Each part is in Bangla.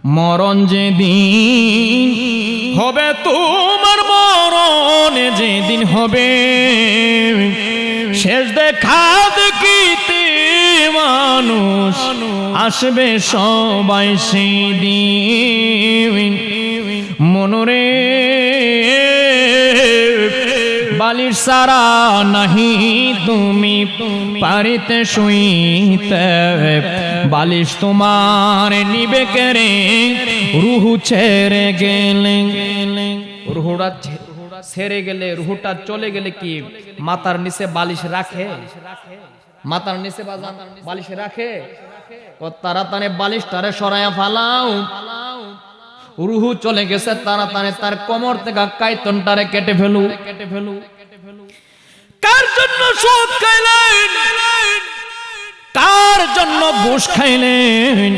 মরণ যেদিন হবে তোমার, মরণ যেদিন হবে, শেষ দেখা দেখিতে মানুষ আসবে সবাই সেদিন। মনরে বালিশ সারা নাহি তুমি পারিতে শুইতে, বালিশ তোমার নিবে কেরে রুহু ছেড়ে গেলে। রুহুটা ছেড়ে গেলে, রুহুটা চলে গেলে কি মাথার নিচে বালিশ রাখে? মাথার নিচে বালিশ রাখে? তাড়াতাড়ি বালিশটারে সরাইয়া ফালাও। রুহু চলে গেছে, তাড়াতাড়ি তার কোমর থেকে কাইতনটারে কেটে ফেলু। কার জন্য সুদ খাইলেন? কার জন্য ঘুষ খাইলেন?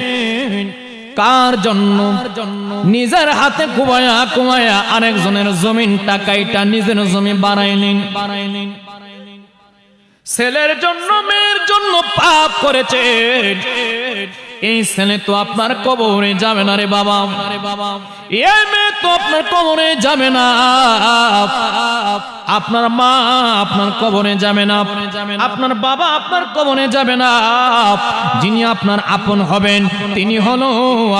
কার জন্য নিজের হাতে কুমায়া কুমায়া আরেকজনের জমিন টাকাইটা নিজের জমি বানাইলেন? ছেলের জন্য মেয়ের জন্য পাপ করেছেন। এই ছেলে তো আপনার কবরে যাবে না রে বাবা, এই মেয়ে তো আপনার কবরে যাবে না, আপনার মা আপনার কবরে যাবে না, আপনার বাবা আপনার কবরে যাবে না। যিনি আপনার আপন হবেন তিনি হলো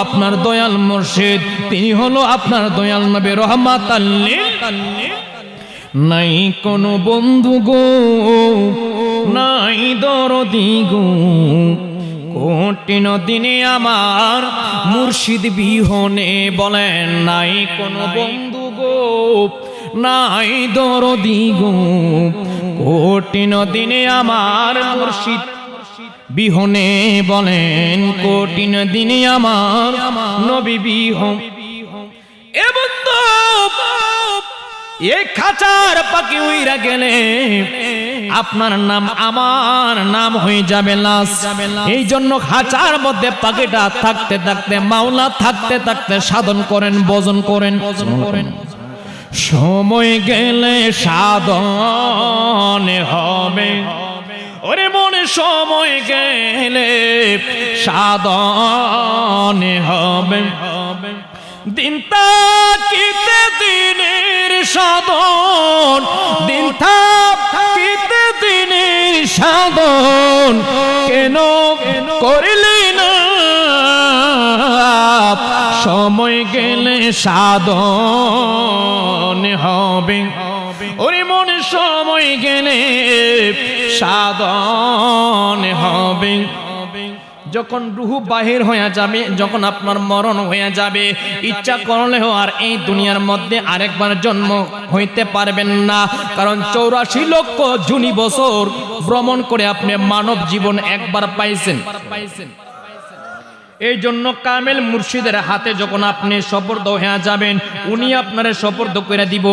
আপনার দয়াল মুর্শিদ, তিনি হলো আপনার দয়াল নবী রহমাতাল লিল আলামিন। নাই কোনো বন্ধু গো, নাই দরদি গো, কঠিন দিনে আমার মুর্শিদ বিহনে, বলেন নাই কোনো বন্ধু গো, নাই দরদি গো, কঠিন দিনে আমার মুর্শিদ বিহনে, বলেন কঠিন দিনে আমার নবী বিহন। এ বন্ধু এই খাঁচার পাখি উইরা গেলে আপনার নাম আমার নাম হয়ে যাবে লাশ। এই জন্য খাঁচার মধ্যে পাখিটা থাকতে থাকতে, মাওলা থাকতে থাকতে সাধন করেন, ভজন করেন, সময় গেলে সাধন হবে। ওরে মনে সময় গেলে সাধন হবে। দিন থাকিতে দিনের সাধন, দিন থাকিতে দিনের সাধন কেন করিলি না? সময় গেলে সাধন হবে। ওরে মনে সময় গেলে সাধন হবে। যখন রুহু বাহির হয়ে যাবে, যখন আপনার মরণ হয়ে যাবে, ইচ্ছা করলেও আর এই দুনিয়ার মধ্যে আরেকবার জন্ম হইতে পারবেন না। কারণ 84 লক্ষ জুনি বছর ভ্রমণ করে আপনি মানব জীবন একবার পাইছেন। এই জন্য কামেল মুর্শিদের হাতে যখন আপনি সুপর্দ হয়ে যাবেন, উনি আপনারে সুপর্দ করে দিব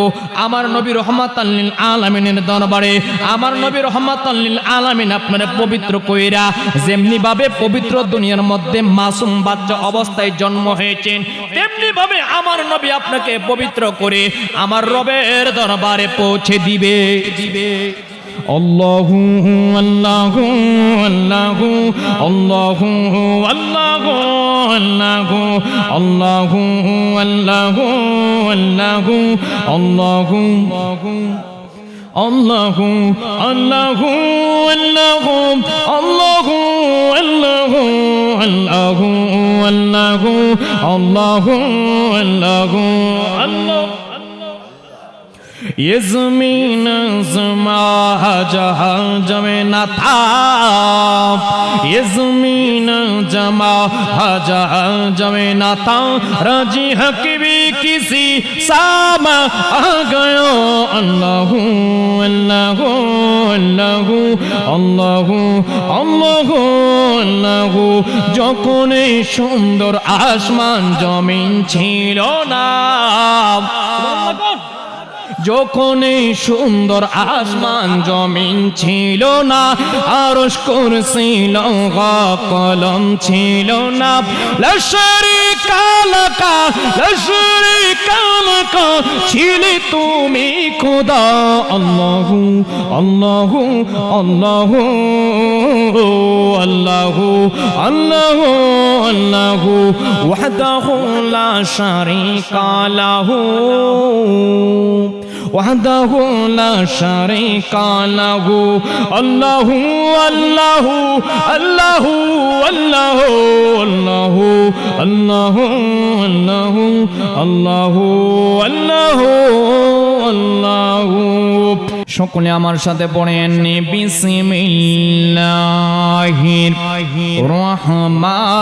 আমার নবী রহমাতাল লিল আলামিনের দরবারে। আমার নবী রহমাতাল লিল আলামিন আপনারে পবিত্র কইরা, যেমনি ভাবে পবিত্র দুনিয়ার মধ্যে মাসুম বাচ্চা অবস্থায় জন্ম হয়েছেন, তেমনি ভাবে আমার নবী আপনাকে পবিত্র করে আমার রবের দরবারে পৌঁছে দিবে। আল্লাহু আল্লাহু আল্লাহু আল্লাহু আল্লাহু আল্লাহু আল্লাহু আল্লাহু আল্লাহু আল্লাহু আল্লাহু আল্লাহু আল্লাহু আল্লাহু আল্লাহু আল্লাহু আল্লাহু আল্লাহু আল্লাহু আল্লাহ। ये ज़मीन ज़मा जहाँ जमे न था, ये ज़मीन जमा जहाँ जमे न था, राजी हक भी किसी सामा आ गयो। अल्लाहु अल्लाहु अल्लाहु अल्लाहु अल्लाहु अल्लाहु। যখন এই সুন্দর আসমান জমিন ছিল না, যখন এই সুন্দর আসমান জমিন ছিল না, আরশ কুরসি লৌহ কলম ছিল না, লা শারীকা লাকা লা শারীকা লাকা ছিলে তুমি খোদা আল্লাহু আল্লাহু আল্লাহু আল্লাহু আল্লাহু আল্লাহু ওয়াহদাহু লা শারীকা লাহু وحده لا شريك له الله الله الله الله الله الله الله الله الله الله সকলে আমার সাথে পড়েন বিসমিল্লাহির রহমানির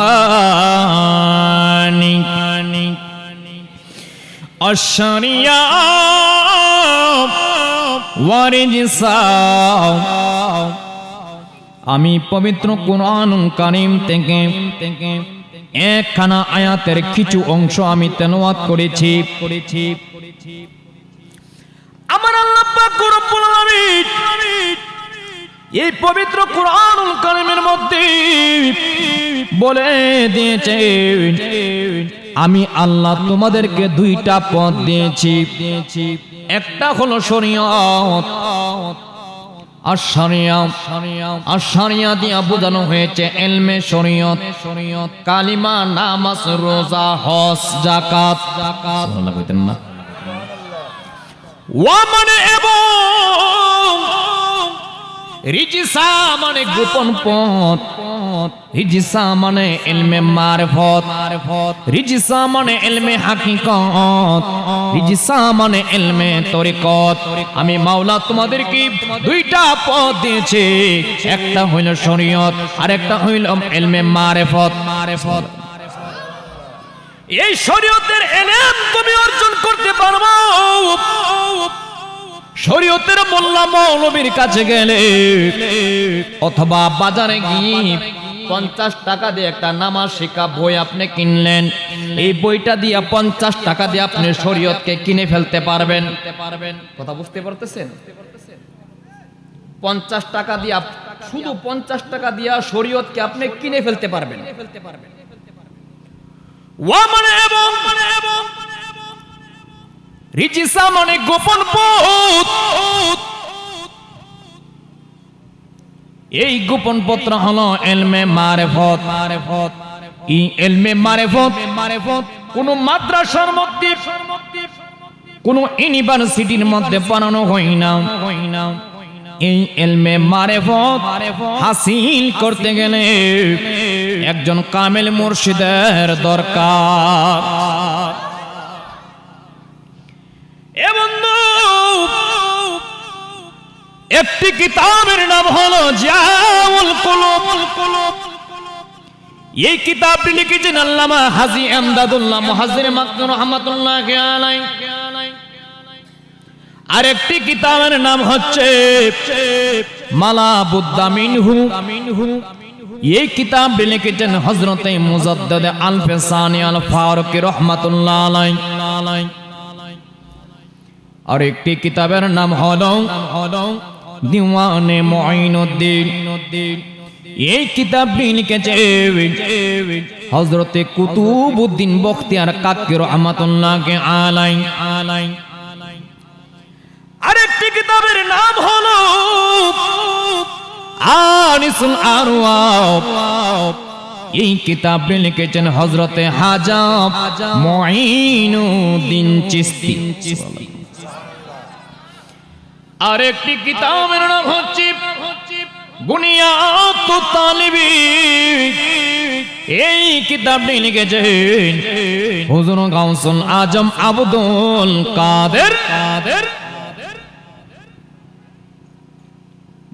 আশরিয়া ওয়ারিজসা আমি পবিত্র কুরআনুল কারীম থেকে একখানা আয়াতের কিছু অংশ আমি তেলাওয়াত করেছি আমার আল্লাহ পাক রব্বুল আলামিন এই পবিত্র কুরআনুল কারীমের মধ্যে বলে দিয়েছেন আমি আল্লাহ তোমাদেরকে দুইটা পথ দিয়েছি একটা হলো শরীয়ত আর শরীয়ত দিয়া বোঝানো হয়েছে ইলমে শরীয়ত কালিমা নামাজ রোজা হজ যাকাত সুবহানাল্লাহ কইতেন না ওয়া মানে এবং রিজিসা মানে গোপন পথ রিজিসা মানে ইলমে মারিফত রিজিসা মানে ইলমে হাকিকত রিজিসা মানে ইলমে তরিকত আমি মাওলা তোমাদেরকে দুইটা পথ দিয়েছি একটা হইল শরীয়ত আর একটা হইল ইলমে মারিফত এই শরীয়তের ইলম তুমি অর্জন করতে পারবে শরীয়তের মোল্লা মৌলবীর কাছে গেলে অথবা বাজারে গিয়ে 50 টাকা দিয়ে একটা নামাজ শিক্ষা বই আপনি কিনলেন এই বইটা দিয়ে 50 টাকা দিয়ে আপনি শরীয়তকে কিনে ফেলতে পারবেন কথা বুঝতে পারতেছেন 50 টাকা দিয়ে শুধু 50 টাকা দিয়ে শরীয়তকে আপনি কিনে ফেলতে পারবেন ওয়া মানে এবং রিজিসা মানে গোপন পথ এই গোপন পত্র হলো ইলমে মারিফত এই ইলমে মারিফত কোন মাদ্রাসার মধ্যে কোন ইউনিভার্সিটির মধ্যে পড়ানো হয় না এই ইলমে মারিফত হাসিল করতে গেলে একজন কামেল মুর্শিদের দরকার একটি কিতাবের নাম হলো জিয়াউল কুলুব এই কিতাবটি লিখেছেন আল্লামা হাজী আমদাদুল্লাহ মুহাজ্জির মাকতুম রাহমাতুল্লাহি আলাইহি আরেকটি কিতাবের নাম হচ্ছে মালা বুদ্দা মিনহু এই কিতাবটি লিখেছেন হযরতে মুজাদ্দিদ আল ফিসানি আল ফারুকী রাহমাতুল্লাহি আলাইহি আরেকটি কিতাবের নাম হলো দিওয়ানে মুঈনুদ্দিন এই কিতাবটি লিখেছে হযরতে কুতুবউদ্দিন বখতিয়ার কাকি রাহমাতুল্লাহি আলাইহি আরেকটি কিতাবের নাম হলো আনিসুল আরওয়াব এই কিতাবটি লিখেছেন হযরতে হাজা মুঈনুদ্দিন চিশতি আরেকটি কিতাবের নাম হচ্ছে বুনিয়াতুত তালিবিন এই কিতাবটি লিখেছেন হুজুর গাউসুল আজম আব্দুল কাদের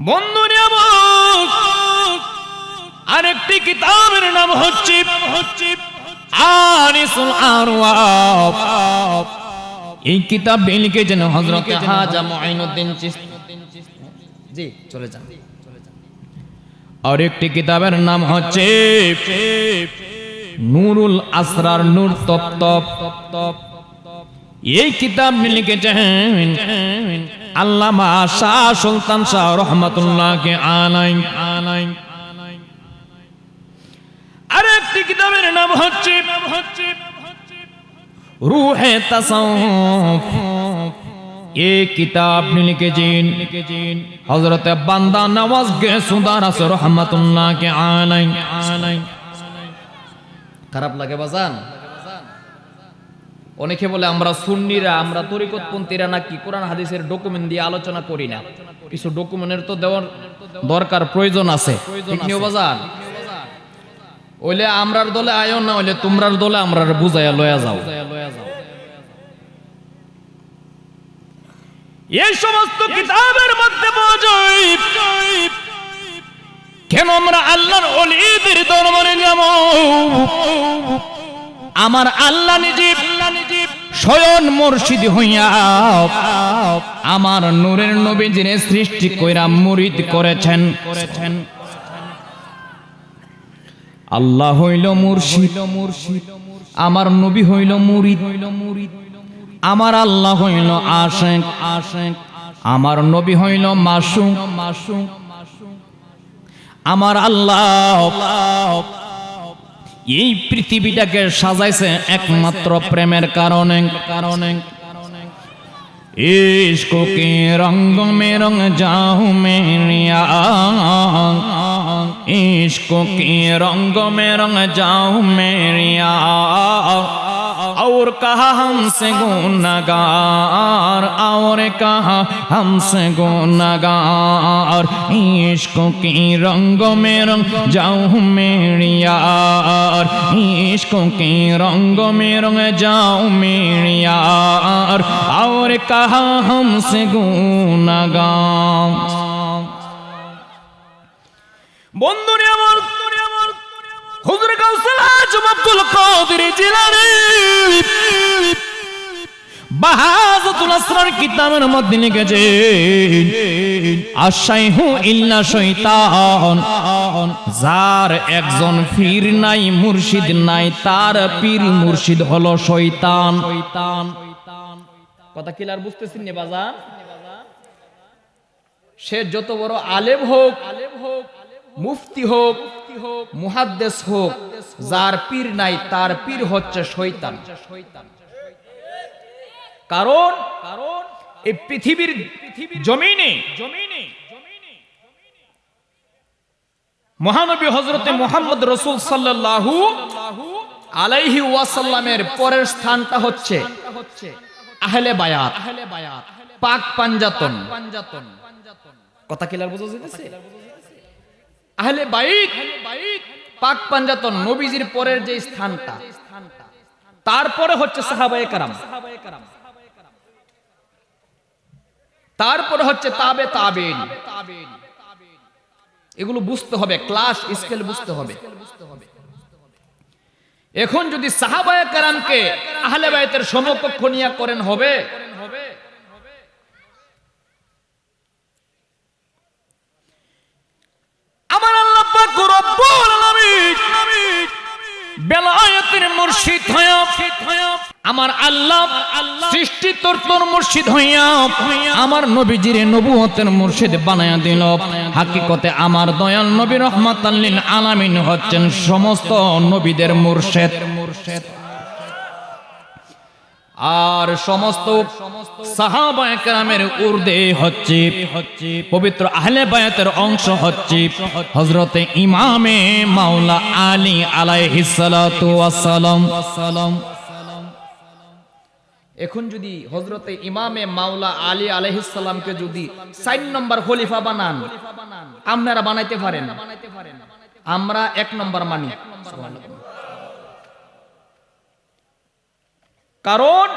বন্ধুরা আমার আরেকটি কিতাবের নাম হচ্ছে আনিসুল আরওয়াব এই কিতাব লিখেছেন হযরত হাজা মুঈনুদ্দিন চিশতি জি চলে যান আরেকটি কিতাবের নাম হচ্ছে নূরুল আসরার নূর তত্ত্ব এই কিতাব লিখেছেন আল্লামা শাহ সুলতান শাহ রাহমাতুল্লাহি আলাইহি আরেকটি কিতাবের নাম হচ্ছে रूहे तसव्वुफ ये किताब लिखेছেন হযরত বান্দা নওয়াজ গেসুদারাস রাহমাতুল্লাহ কে আলাইহি। খারাপ লাগে বাজান? অনেকে বলে আমরা সুন্নিরা, আমরা তরিকতপন্থীরা নাকি কোরআন হাদিসের ডকুমেন্ট দিয়ে আলোচনা করি না। কিছু ডকুমেন্টের তো দেওয়ার দরকার, প্রয়োজন আছে, ঠিক নিও বাজান? ওইলে আমরার দলে আয়ো না, হইলে তোমরার দলে আমরার বুঝাইয়া লয়া যাও। এই সমস্ত কিতাবের মধ্যে পাওয়া যায় কেন আমরা আল্লাহর ওলিদের দরবারে যাব। আমার আল্লাহ নিজে স্বয়ং মুর্শিদ হইয়া আমার নূরের নবীজিরে সৃষ্টি কইরা মুরিদ করেছেন। আল্লাহ হইল মুর্শিদ, আমার নবী হইল মুরিদ। আমার আল্লাহ হইল আশিক, আমার নবী হইল মাসুক। আমার আল্লাহ এই পৃথিবীটাকে সাজাইছে একমাত্র প্রেমের কারণে। इश्क़ के रंग में रंग जाऊं मेरिया, इश्क़ के रंग में रंग जाऊं मेरिया। और कहा हमसे गुनहगार, और कहा हमसे गुनहगार। इश्क़ के रंग में रंग जाऊं मेरी यार, इश्क़ के रंग में रंग जाऊं मेरी यार। और कहा हमसे गुनहगार। বন্ধুরে আমার হুজুর গাউসুল আজম আব্দুল কাদের জিলানী বাহাজাতুল আসরার কিতাবের মধ্যে লিখেছেন আশাইহু ইল্লা শয়তান, যার একজন পীর নাই মুর্শিদ নাই, তার পীর মুর্শিদ হলো শয়তান। কথা ক্লিয়ার বুঝতেছেন নি বাজান? সে যত বড় আলেম হোক, মুফতি হোক, মুহাদ্দিস হোক, যার পীর নাই তার পীর হচ্ছে শয়তান। কারণ এই পৃথিবীর জমিনে মহানবী হযরতে মুহাম্মদ রাসূল সাল্লাল্লাহু আলাইহি ওয়াসাল্লামের পরের স্থানটা হচ্ছে আহলে বায়াত, পাক পাঞ্জাতন। কথা ক্লিয়ার বোঝা যাচ্ছে? আহলে বাইত, পাক পাঞ্জাতন, নবীজির পরের যে স্থানটা, তারপরে হচ্ছে সাহাবায়ে কেরাম, তারপরে হচ্ছে তাবে তাবেইন। এগুলো বুঝতে হবে, ক্লাস স্কেল বুঝতে হবে। এখন যদি সাহাবায়ে কেরামকে আহলে বাইতের সমকক্ষ নিয়া করেন হবে? আমার আল্লাহ পাক রব্বুল আলামিন বেলায়েতের মুর্শিদ হইয়া, আমার আল্লাহ সৃষ্টির তোর মুর্শিদ হইয়া আমার নবীজির নবুয়তের মুর্শিদ বানায়া দিল। হাকিকতে আমার দয়াল নবী রাহমাতাল লিল আলামিন হচ্ছেন সমস্ত নবীদের মুর্শিদ, আর সমস্ত সাহাবায়ে কেরামের উর্দে হচ্ছে পবিত্র আহলে বায়াতের অংশ হচ্ছে হযরতে ইমামে মাওলা আলী আলাইহিস সালাতু ওয়াস সালাম। এখন যদি হযরতে ইমামে মাওলা আলী আলাইহিস সালামকে যদি 4 নম্বর খলিফা বানান, আপনারা বানাইতে পারেন? আমরা 1 নম্বর মানি। কারণ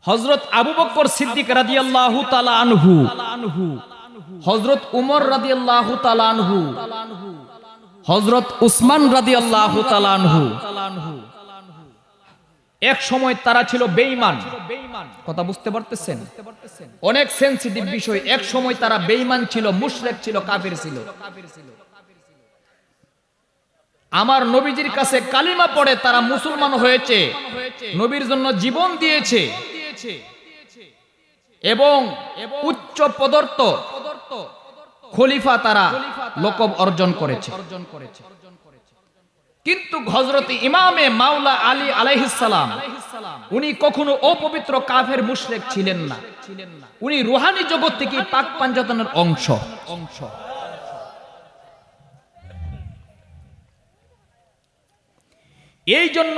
হযরত আবু বকর সিদ্দিক রাদিয়াল্লাহু তাআলা আনহু, হযরত উমর রাদিয়াল্লাহু তাআলা আনহু, হযরত উসমান রাদিয়াল্লাহু তাআলা আনহু, এক সময় তারা ছিল বেঈমান। কথা বুঝতে পারতেছেন? অনেক সেনসিটিভ বিষয়। এক সময় তারা বেঈমান ছিল, মুশরিক ছিল, কাফির ছিল। আমার নবীজির কাছে কালিমা পড়ে তারা মুসলমান হয়েছে, নবীর জন্য জীবন দিয়েছে এবং উচ্চ পদস্থ খলিফা তারা লকব অর্জন করেছে। কিন্তু হযরত ইমামে মাওলা আলী আলাইহিস সালাম উনি কখনো অপবিত্র কাফের মুশরিক ছিলেন না, উনি রূহানি জগৎ থেকে পাক পাঞ্জাতনের অংশ। এই জন্য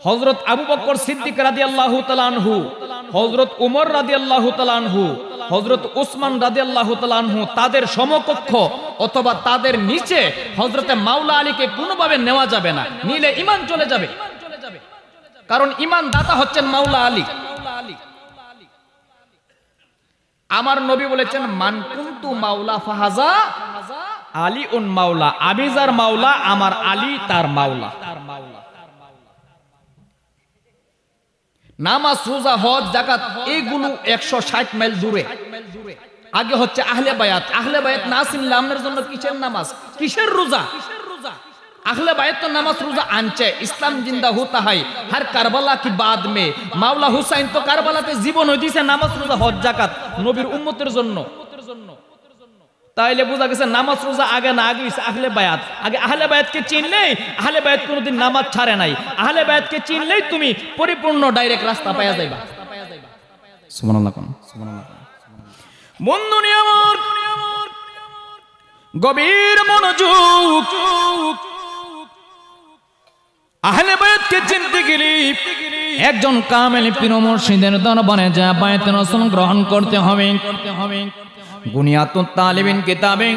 হযরত আবু বকর সিদ্দিক রাদিয়াল্লাহু তাআলা আনহু, হযরত ওমর রাদিয়াল্লাহু তাআলা আনহু, হযরত ওসমান রাদিয়াল্লাহু তাআলা আনহু তাদের সমকক্ষ অথবা তাদের নিচে হযরতে মাওলা আলীকে কোনোভাবে নেওয়া যাবে না, নিলে ঈমান চলে যাবে। কারণ ঈমান দাতা হচ্ছেন মাওলা আলী। আমার নবী বলেছেন, মান কুনতু মাওলা ফাহাজা আলী উন মাওলা, আমি যার মাওলা আমার আলী তার মাওলা। নামাজ, রোজা, হজ, যাকাত এইগুলো 160 মাইল দূরে। আগে হচ্ছে আহলে বায়াত। আহলে বায়াত না চিনলে আপনার জন্য কিসের নামাজ, কিসের রোজা? আহলে বায়াত তো নামাজ রোজা আনছে। ইসলাম জিন্দা হোতা হয় হর কারবালা কি বাদ মে। মাওলা হুসাইন তো কারবালাতে জীবন দিয়েছে নামাজ, রোজা, হজ, যাকাত নবীর উম্মতের জন্য। তাইলে বোঝা গেছে নামাজ রোজা আগে না, আগে আহলে বায়াত। আগে আহলে বায়াতকে চিনলেই, আহলে বায়াত কোনোদিন নামাজ ছাড়ে নাই, আহলে বায়াতকে চিনলেই তুমি পরিপূর্ণ ডাইরেক্ট রাস্তা পাওয়া যাইবা। সুবহানাল্লাহ কোন সুবহানাল্লাহ। বন্ধুনি আমার গভীর মনোযোগ, আহলে বায়াতকে চিনতে গেলে একজন কামেল পীর মুর্শিদের দরবারে যায় বায়াতে রাসূল গ্রহণ করতে হবে। বুনিয়াতুত তালিবিন কিতাবে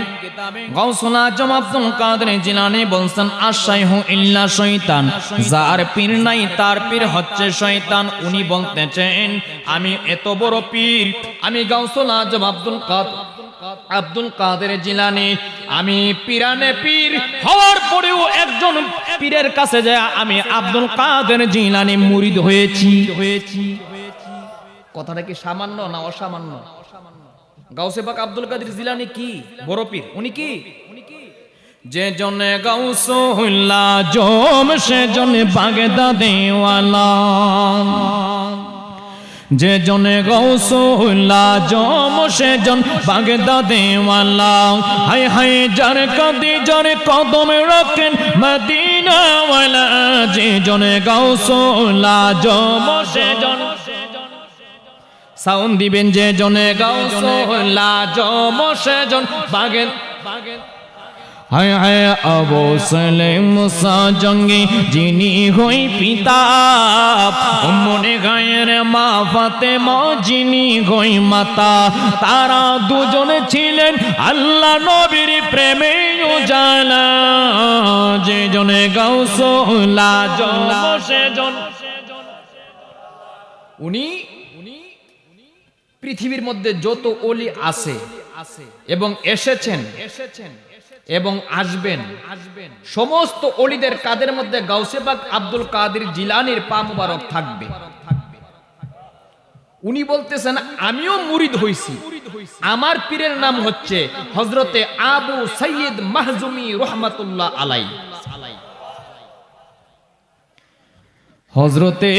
গাউসুল আজম আব্দুল কাদের জিলানী বলছেন, আশাইহু ইল্লা শয়তান, যার পীর নাই তার পীর হচ্ছে শয়তান। উনি বলতেছেন, আমি এত বড় পীর, আমি গাউসুল আজম আব্দুল কাদের জিলানী, আমি পীরানে পীর হওয়ার পরেও একজন পীরের কাছে যায় আমি আব্দুল কাদের জিলানী মুরিদ হয়েছি। কথাটা কি সামান্য না অসামান্য? গাউসে পাক আব্দুল কাদের জিলানী কি বড় পীর? উনি কি? যে জনে গাউসুল্লাহ জম সে জনে বাগদাদে ওয়ালা, যে জনে গাউসুল্লাহ জম সে জন বাগদাদে ওয়ালা। হায় হায় যার কাঁদে যার কদমে রাখেন মদিনা ওয়ালা, যে জনে গাউসুল্লাহ জম সে জন। সাউন্ড দিবেন, যে জনে গাউসুল্লাহ জম সে জন বাগেন। হায় হায় আবু সালেম মুসা জঙ্গি যিনি হই পিতা, উম্মে গায়ের মা ফাতেমা যিনি হই মাতা, তারা দুজনে ছিলেন আল্লাহ নবীর প্রেমে উজালা। যে জনে গাউসুল্লাহ জম সে জন, উনি পৃথিবীর মধ্যে যত ওলি আছে এবং এসেছেন এবং আসবেন, সমস্ত ওলিদের কাদের মধ্যে গাউসে পাক আব্দুল কাদের জিলানীর পা মুবারক থাকবে। উনি বলতেছেন, আমিও মুরিদ হইছি, আমার পীরের নাম হচ্ছে হযরতে আবু সাইয়্যিদ মাহজুমি রাহমাতুল্লাহ আলাইহি। হযরতে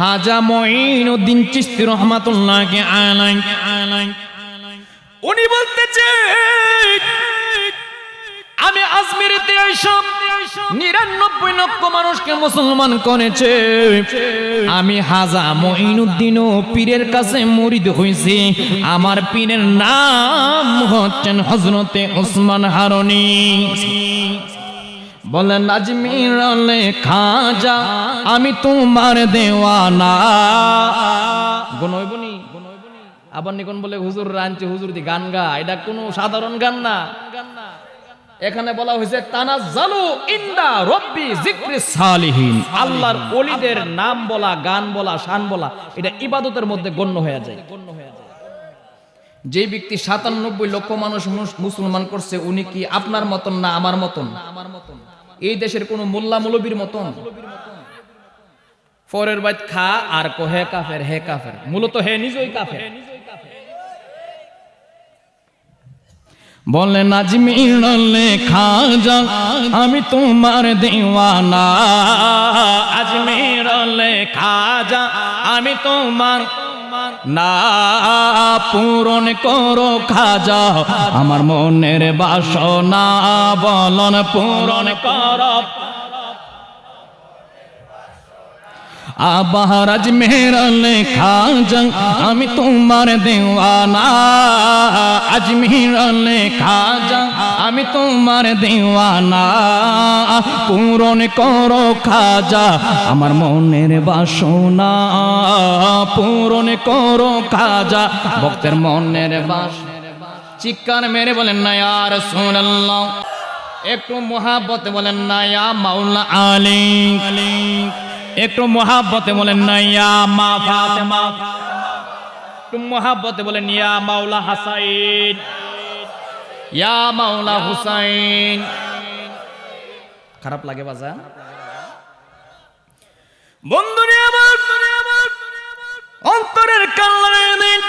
হাজা মুঈনুদ্দিন চিশতি রাহমাতুল্লাহ আলাইহি উনি বলতেছে, আমি আজমিরিতে আইসাম 99 লক্ষ মানুষকে মুসলমান করেছে, আমি হাজা মুঈনুদ্দিনও পীরের কাছে মুরিদ হইছি। আমার পীরের নাম হচ্ছেন হযরতে ওসমান হারুনি। বলেন, আজমির আলে খাজা আমি তোমার দেওয়ানা। গনইবনি আবার নিকন বলে হুজুর রাঞ্চে হুজুর দি গান গা, এটা কোনো সাধারণ গান না। এখানে বলা হয়েছে তানাজ্জালু ইনদা রব্বি যিকরিস সালিহিন, আল্লাহর ওলিদের নাম বলা, গান বলা, শান বলা এটা ইবাদতের মধ্যে গণ্য হয়ে যায়। যে ব্যক্তি 97 লক্ষ মানুষ মুসলমান করছে, উনি কি আপনার মতন না আমার মতন? এই দেশের কোন মোল্লা মৌলবীর মতন? ফরের বাইত খা আর কো হে কাফের, হে কাফের, মূলত হে নিজেই কাফের। বলেন, আজমির আলে খাজা আমি তোমার দেওয়ানা, আজমির আলে খাজা আমি তোমার না পূরণ করো খাজা আমার মনের বাসনা বলন পূরণ করো আবার আজমের লেখা যান আমি তোমার দেওয়ানা আজমের লেখা যান আমি তোমার দেওয়ানা পূরণ করো খাজা আমার মনের বাসনা পূরণ করো খাজা ভক্তের মনের বাসনা চিৎকার মেরে বলেন না ইয়া রাসূলুল্লাহ একটু মুহাব্বতে বলেন না ইয়া মাওলা আলী একটু মহাব্বতে বলেন না ইয়া মা ফাতেমা একটু মহাব্বতে বলেন ইয়া মাওলা হাসাইন ইয়া মাওলা হুসাইন খারাপ লাগে বাজা বন্ধুরে আমার অন্তরের কান্নার দিন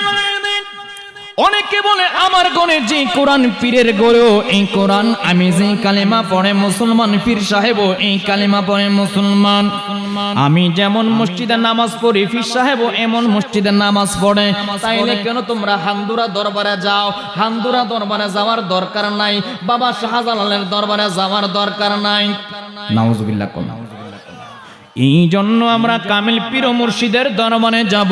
অনেকে বলে আমার গনে যে কোরআন পীরের গড়েও এই কোরআন আমি যে কালেমা পড়ে মুসলমান পীর সাহেব এই কালেমা পড়ে মুসলমান আমি যেমন মসজিদে নামাজ পড়ি পীর সাহেব এমন মসজিদে নামাজ পড়ে তাইলে কেন তোমরা হান্দুরা দরবারে যাও হান্দুরা দরবারে যাওয়ার দরকার নাই বাবা শাহজালালের দরবারে যাওয়ার দরকার নাই নাউজুবিল্লাহ কোন এই জন্য আমরা কামিল পীর ও মুর্শিদের দরবারে যাব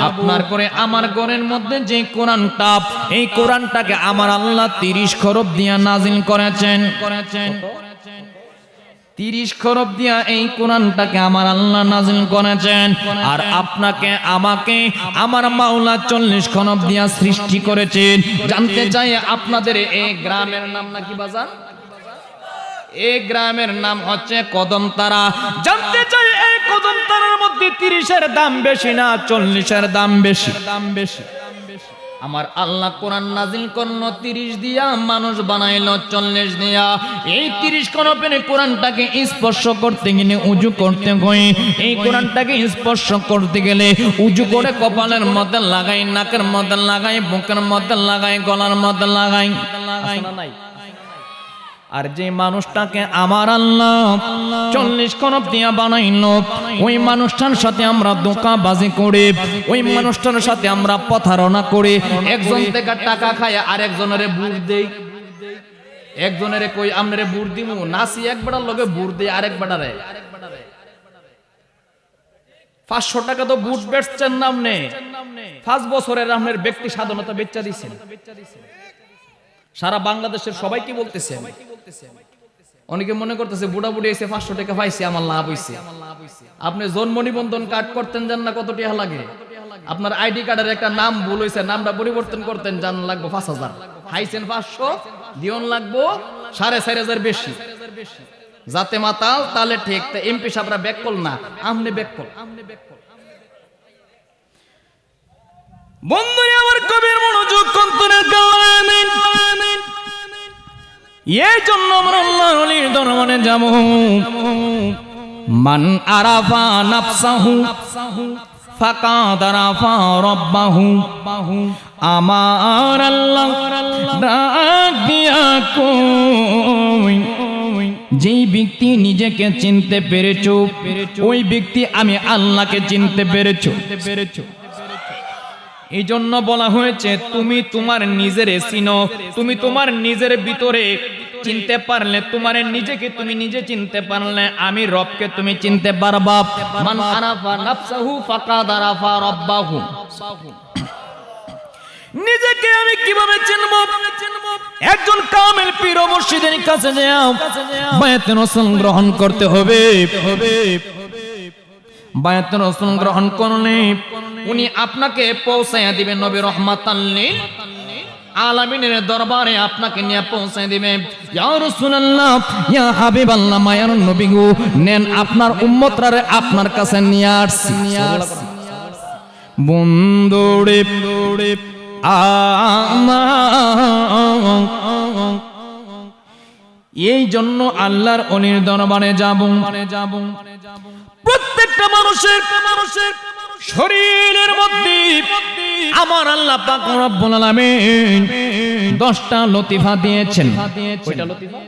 আপনার করে আমার ঘরের মধ্যে যে কোরআনটা এই কোরআনটাকে আমার আল্লাহ 30 খরব দিয়া নাজিল করেছেন 30 খরব দিয়া এই কোরআনটাকে আমার আল্লাহ নাজিল করেছেন আর আপনাকে আমাকে আমার মাওলা 40 খরব দিয়া সৃষ্টি করেছেন জানতে চাই আপনাদের এই গ্রামের নাম নাকি বাজান এই গ্রামের নাম হচ্ছে কদমতারা জানতে চাই এই কদমতারার মধ্যে 30-এর দাম বেশি না 40-এর দাম বেশি আমার আল্লাহ কোরআন নাজিল করলো 30 দিয়া মানুষ বানাইলো 40 দিয়া এই 30 খরবের কোরআনটাকে স্পর্শ করতে গেলে উজু করতে হয় এই কোরআনটাকে স্পর্শ করতে গেলে উজু করে কপালের মধ্যে লাগাই নাকের মধ্যে লাগাই বুকের মধ্যে লাগাই গলার মধ্যে লাগাই নাই আর যে মানুষটাকে আমার আল্লাহ 40 খরব দিয়া বানাইলো ওই মানুষটার সাথে আমরা ধোঁকাবাজি করে ওই মানুষটার সাথে আমরা প্রতারণা করে একজন থেকে টাকা খায় আর একজনের বুট দেই একজনের কই আমরে বুট দিমু নাসি একবারের লগে বুট দেই আরেক বাটারে 500 টাকা তো বুট বেচছেন নামনে 5 বছরের আপনার ব্যক্তি স্বাধীনতা বেচা দিছেন সারা বাংলাদেশের সবাই কি বলতেছে অনেকে মনে করতেছে বুড়া বুড়ি এসে 500 টাকা পাইছে আমার লাভ হইছে আপনি জন্ম নিবন্ধন কার্ড করতেন জান না কত টাকা লাগে আপনার আইডি কার্ডের একটা নাম ভুল হইছে নামটা পরিবর্তন করতেন জান লাগবে 5000 হাইছেন 500 দিয়ন লাগবো 4500 বেশি যাতে মাতাল তাহলে ঠিক তা এমপি সাহেবরা ব্যাক কল না আমনে ব্যাক কল বন্ধু আমার কবির মনোযোগ কন্তনের কারণে এই জন্য আমরা আল্লাহর ওলির দরবারে যাব মান আরাফা নাফসাহু ফাকাদ আরাফা রাব্বাহু আমার আল্লাহ ডাক দিয়া কই যেই ব্যক্তি নিজেকে চিনতে পেরেছো ওই ব্যক্তি আমি আল্লাহকে চিনতে পেরেছো এই জন্য বলা হয়েছে তুমি তোমার নিজের চিনো তুমি তোমার নিজের ভিতরে চিনতে পারলে তোমার নিজেকে তুমি নিজে চিনতে পারলে আমি রবকে তুমি চিনতে পারবা মান আরাফা নাফসাহু ফাকাদ আরাফা রাব্বাহু নিজেকে আমি কিভাবে চিনবো একজন কামিল পীর ও মুর্শিদের কাছে যাও বায়াতে রাসূল গ্রহণ করতে হবে বায়াতে রাসূল গ্রহণ করলে উনি আপনাকে পৌঁছায়া দিবেন নবী রহমাতাল লিল আলামিনের দরবারে আপনাকে নিয়ে পৌঁছায় দিবে ইয়া রাসূলুল্লাহ ইয়া হাবিবাল্লাহ মায়ার নবী গো নেন আপনার উম্মতরা আপনার কাছে নিয়ে আসছি বন্ধুরে এই জন্য আল্লাহর ওলির দরবারে যাব প্রত্যেকটা মানুষের শরীরের মধ্যে আমার আল্লাহ পাক রব্বুল আলামিন 10টা লতিফা দিয়েছেন কয়টা লতিফা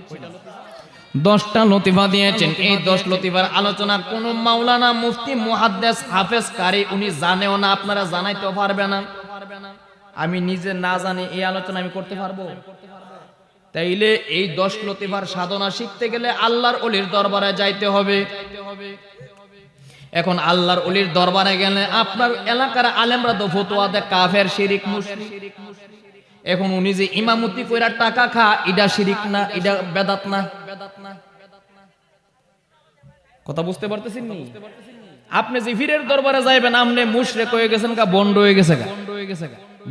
10টা লতিফা দিয়েছেন। এই 10 লতিফার আলোচনা কোন মাওলানা মুফতি মুহাদ্দিস হাফেজ কারি উনি জানেও না, আপনারা জানাইতেও পারবে না। আমি নিজে না জানি এই আলোচনা আমি করতে পারবো? তাইলে এই 10 লতিফার সাধনা শিখতে গেলে আল্লাহর ওলির দরবারে যাইতে হবে। এখন আল্লাহর ওলির দরবারে গেলে আপনার এলাকার আলেমরা তো ফতোয়া দেয় কাফের, শিরিক, মুশরিক। এখন উনি যে ইমামতি কইরা টাকা খা, এটা শিরিক না, এটা বেদাত না? কথা বুঝতে পারতেছেন নি? আপনি যে ফিরের দরবারে যাইবেন, আপনি মুশরিক হয়ে গেছেন কা বন্ড হয়ে গেছে কা,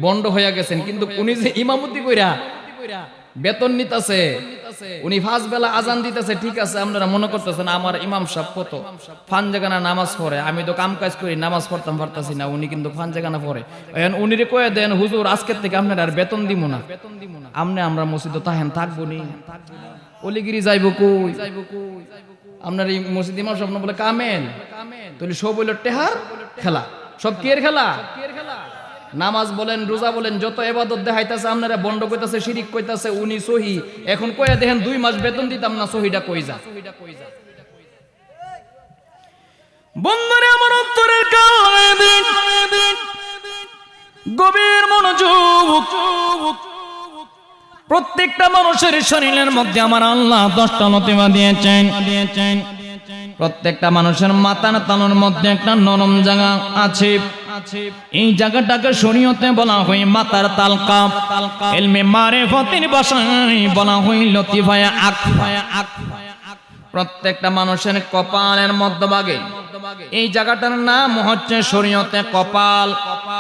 বন্ড হয়ে গেছেন। কিন্তু উনি যে ইমামতি কইরা বেতন নিতেছে, উনি 5 বেলা আজান দিতেছে, ঠিক আছে, আপনারা মনে করতেছেন আমার ইমাম সাহেব কত ফানজাগানা নামাজ পড়ে, আমি তো কাম কাজ করি, নামাজ পড়তাম পারতাছি না, উনি কিন্তু ফানজাগানা পড়ে। এখন উনিরে কয়ে দেন হুজুর আজকের থেকে আপনার আর বেতন দিব না, আমরা মসজিদে তাহেন থাকবো নি, অলিগিরি যাইবো কই? আপনার এই মসজিদ ইমাম সাহেব বলে কামেল, তাহলে সব হইল টেহার খেলা, সব কিয়ের খেলা? নামাজ বলেন, রোজা বলেন, যত ইবাদত দেখাইতেছে আপনারা বন্ড কইতাছে, শিরিক কইতাছে, উনি সহি। এখন কইয়া দেখেন 2 মাস বেতন দিতাম না, সহিটা কই যা? বন্ধুরে আমার অন্তরের কানে গভীর মনোযোগ। প্রত্যেকটা মানুষের শরীরের মধ্যে আমার আল্লাহ 10টা লতিফা দিয়েছেন। প্রত্যেকটা মানুষের মাথার তালুর মধ্যে একটা নরম জায়গা আছে। এই জায়গাটাকে শরীয়তে বলা হয় মাথার তালকা, ইলমে মারিফতের ভাষায় বলা হয় লতিফায়ে আক। প্রত্যেকটা মানুষের কপালের মধ্যভাগে এই জায়গাটার নাম হচ্ছে শরীয়তে কপাল।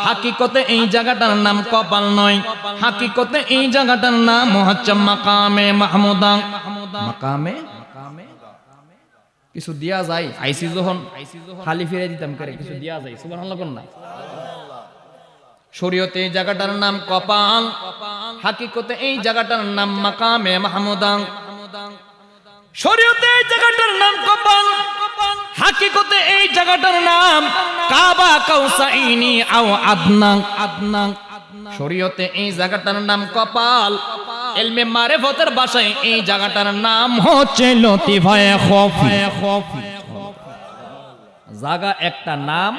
হাকিকতে এই জায়গাটার নাম কপাল নয়, হাকিকতে এই জায়গাটার নাম হচ্ছে মাকামে মাহমুদা। মাকামে কিছু দিয়া যায়, আইসি যখন খালি ফিরে দিতাম করে কিছু দিয়া যায়, সুবহানাল্লাহ কোন না? শরীয়তে এই জায়গাটার নাম কপাল, হাকিকতে এই জায়গাটার নাম মাকামে মাহমুদা। শরীয়তে এই জায়গাটার নাম কপাল, হাকিকতে এই জায়গাটার নাম কাবা কাউসাইনি আও আদনা। শরীয়তে এই জায়গাটার নাম কপাল, ইলমে মারিফতের ভাষায় এই জায়গাটার নাম হচ্ছে লতিফায়ে খফি। জায়গা একটা নাম,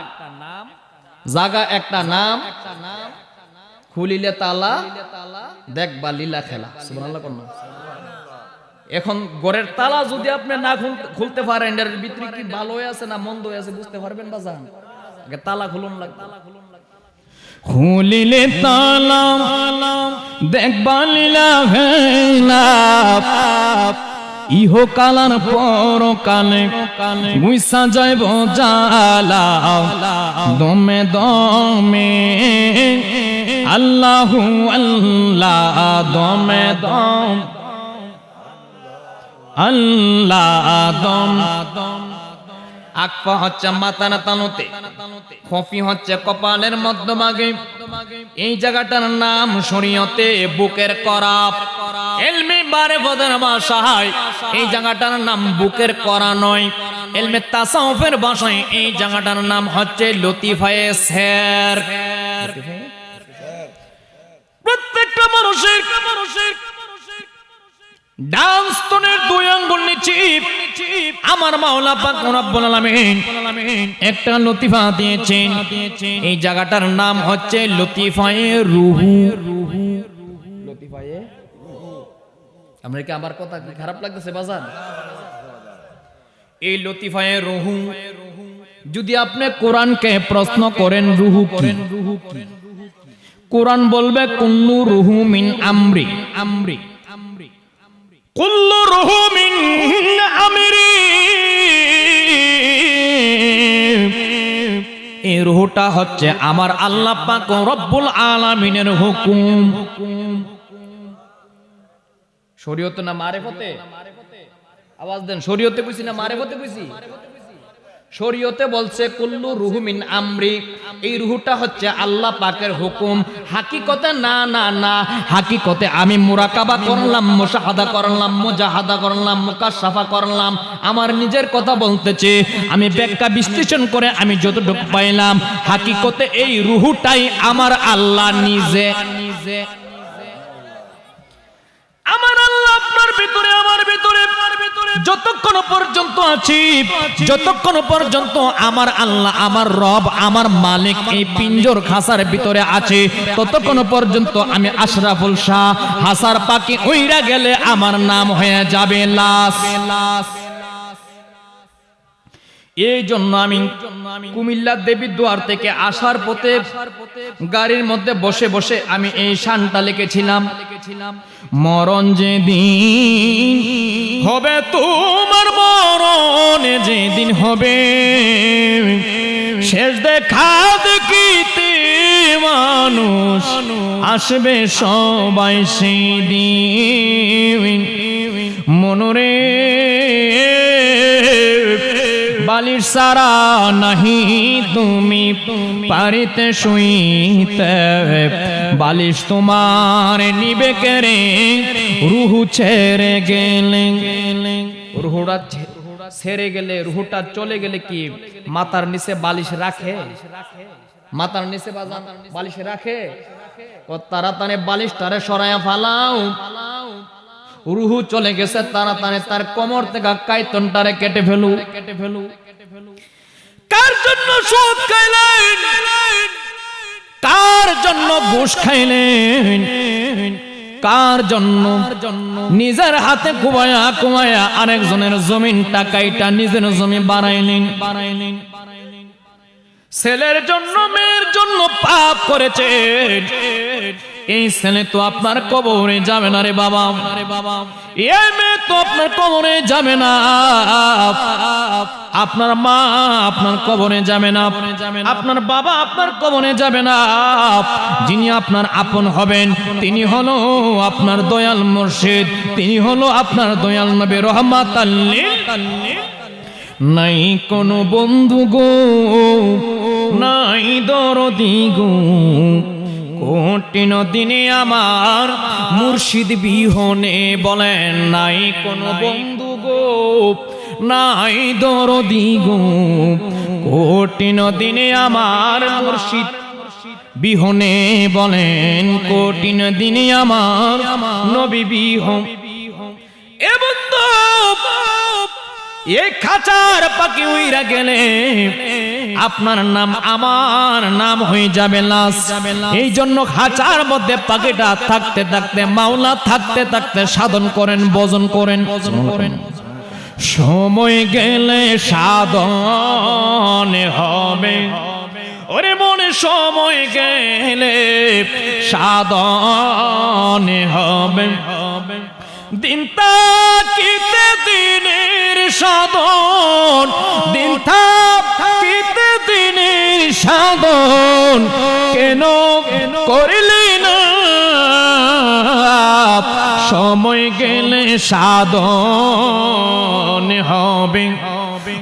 জায়গা একটা নাম, খুলিলে তালা, দেখবা লীলা খেলা। সুবহানাল্লাহ কোন? এখন ঘরের তালা যদি আপনি না খুলতে পারেন, এর ভিতরে কি ভালো আছে না মন্দ আছে বুঝতে পারবেন না? জান আগে তালা খুলুন লাগবে। খুলিলে তালা দেখবা লীলা খেলা, ইহো কালার পর কালে মুইসা যাইব জালা, দমে দমে আল্লাহু আল্লাহ, দমে দম আল্লাহ দম। আকফা হচ্ছে মাথার তালুতে, খফি হচ্ছে কপালের মধ্যভাগে। এই জায়গাটার নাম শরীয়তে বুকের করাপ, ইলমে মারিফতের ভাষায় এই জায়গাটার নাম বুকের করা নয়, ইলমে তাসাউফের ভাষায় এই জায়গাটার নাম হচ্ছে লতিফায়ে সের। প্রত্যেকটা মানুষের ডান্স তনের 2 আঙ্গুল নিচে আমার মাওলা পাক রব্বুল আলামিন একটা লতিফা দিয়েছেন। এই জায়গাটার নাম হচ্ছে লতিফায়ে রুহু। লতিফায়ে আমরা কি আমার কথা কি খারাপ লাগতেছে বাজান? এই লতিফায়ে রুহু যদি আপনি কোরআনকে প্রশ্ন করেন রুহু কি, কোরআন বলবে কুল্লু রুহু মিন আমরি। কুল্লু রুহু মিন আমরি, এই রুহটা হচ্ছে আমার আল্লাহ পাক রব্বুল আলামিনের হুকুম। শরীয়তে না মারিফতে? আওয়াজ দেন, শরীয়তে কইছি না মারিফতে কইছি? শরীয়তে বলছে কুল্লু রুহু মিন আমরি, এই রুহটা হচ্ছে আল্লাহ পাকের হুকুম। হাকিকতে না না না, হাকিকতে আমি মুরাকাবা করলাম, মুশাহাদা করলাম, মুজাহাদা করলাম, মুকাশাফা করলাম, আমার নিজের কথা বলতেছে, আমি ব্যাখ্যা বিশ্লেষণ করে আমি যতটুকু পাইলাম, হাকিকতে এই রুহটাই আমার আল্লাহ নিজে। আমার আল্লাহ আপনার ভিতরে আমার ভিতরে যতক্ষণ পর্যন্ত আছি, যতক্ষণ পর্যন্ত আমার আল্লাহ, আমার রব, আমার মালিক এই পিঞ্জর খাসার ভিতরে আছে, ততক্ষণ পর্যন্ত আমি আশরাফুল শাহ। হাসার পাখি উইরা গেলে আমার নাম হয়ে যাবে লাশ। এই জন্য আমি কুমিল্লা দেবী দুয়ার থেকে আসার পথে গাড়ির মধ্যে বসে বসে আমি এই শানটা লিখেছিলাম, মরণ যেদিন হবে তোমার, মরণ যেদিন হবে, শেষ দেখা দেখিতে মানুষ আসবে সবাই সেদিন। মনরে বালিশ সারা নাহি তুমি পারিতে শুইতে, বালিশ তোমার নিবে কেরে রুহু ছেড়ে গেলে। রুহুটা ছেড়ে গেলে, রুহুটা চলে গেলে কি মাথার নিচে বালিশ রাখে? মাথার নিচে বালিশ রাখে? তাড়াতাড়ি বালিশটারে সরাইয়া ফালাও। রুহু চলে গেছে, তাড়াতাড়ি তার কোমর থেকে কাইতনটারে কেটে ফেলু। কার জন্য সুদ খাইলেন? কার জন্য ঘুষ খাইলেন? কার জন্য? নিজের হাতে কুমায়া কুমায়া আরেকজনের জমিনটা কাইটা নিজের জমি বাড়াইলেন। ছেলের জন্য, মেয়ের জন্য পাপ করেছেন। এই ছেলে তো আপনার কবরে যাবে না রে বাবা, এই মেয়ে তো আপনার কবরে যাবে না, আপনার মা আপনার কবরে যাবে না, আপনার বাবা আপনার কবরে যাবে না। যিনি আপনার আপন হবেন তিনি হলো আপনার দয়াল মুর্শিদ, তিনি হলো আপনার দয়াল নবী রহমাতাল লিল আলামিন। নাই কোনো বন্ধু গো, নাই দরদি গো, কঠিন দিনে আমার মুর্শিদ বিহনে, বলেন নাই কোনো বন্ধু গো, নাই দরদি গো, কঠিন দিনে আমার মুর্শিদ বিহনে, বলেন কঠিন দিনে আমার নবী বিহন। এ বন্ধু, এই খাঁচার পাখি উইরা গেলে আপনার নাম আমার নাম হয়ে যাবে লাশ। এই জন্য খাঁচার মধ্যে পাখিটা থাকতে থাকতে, মাওলা থাকতে থাকতে সাধন করেন, ভজন করেন। সময় গেলে সাধন হবে, ওরে মনে সময় গেলে সাধন হবে। দিন থাকিতে দিনের সাধন, দিন থাকিতে দিনের সাধন, কেন করিলি না? সময় গেলে সাধন হবে,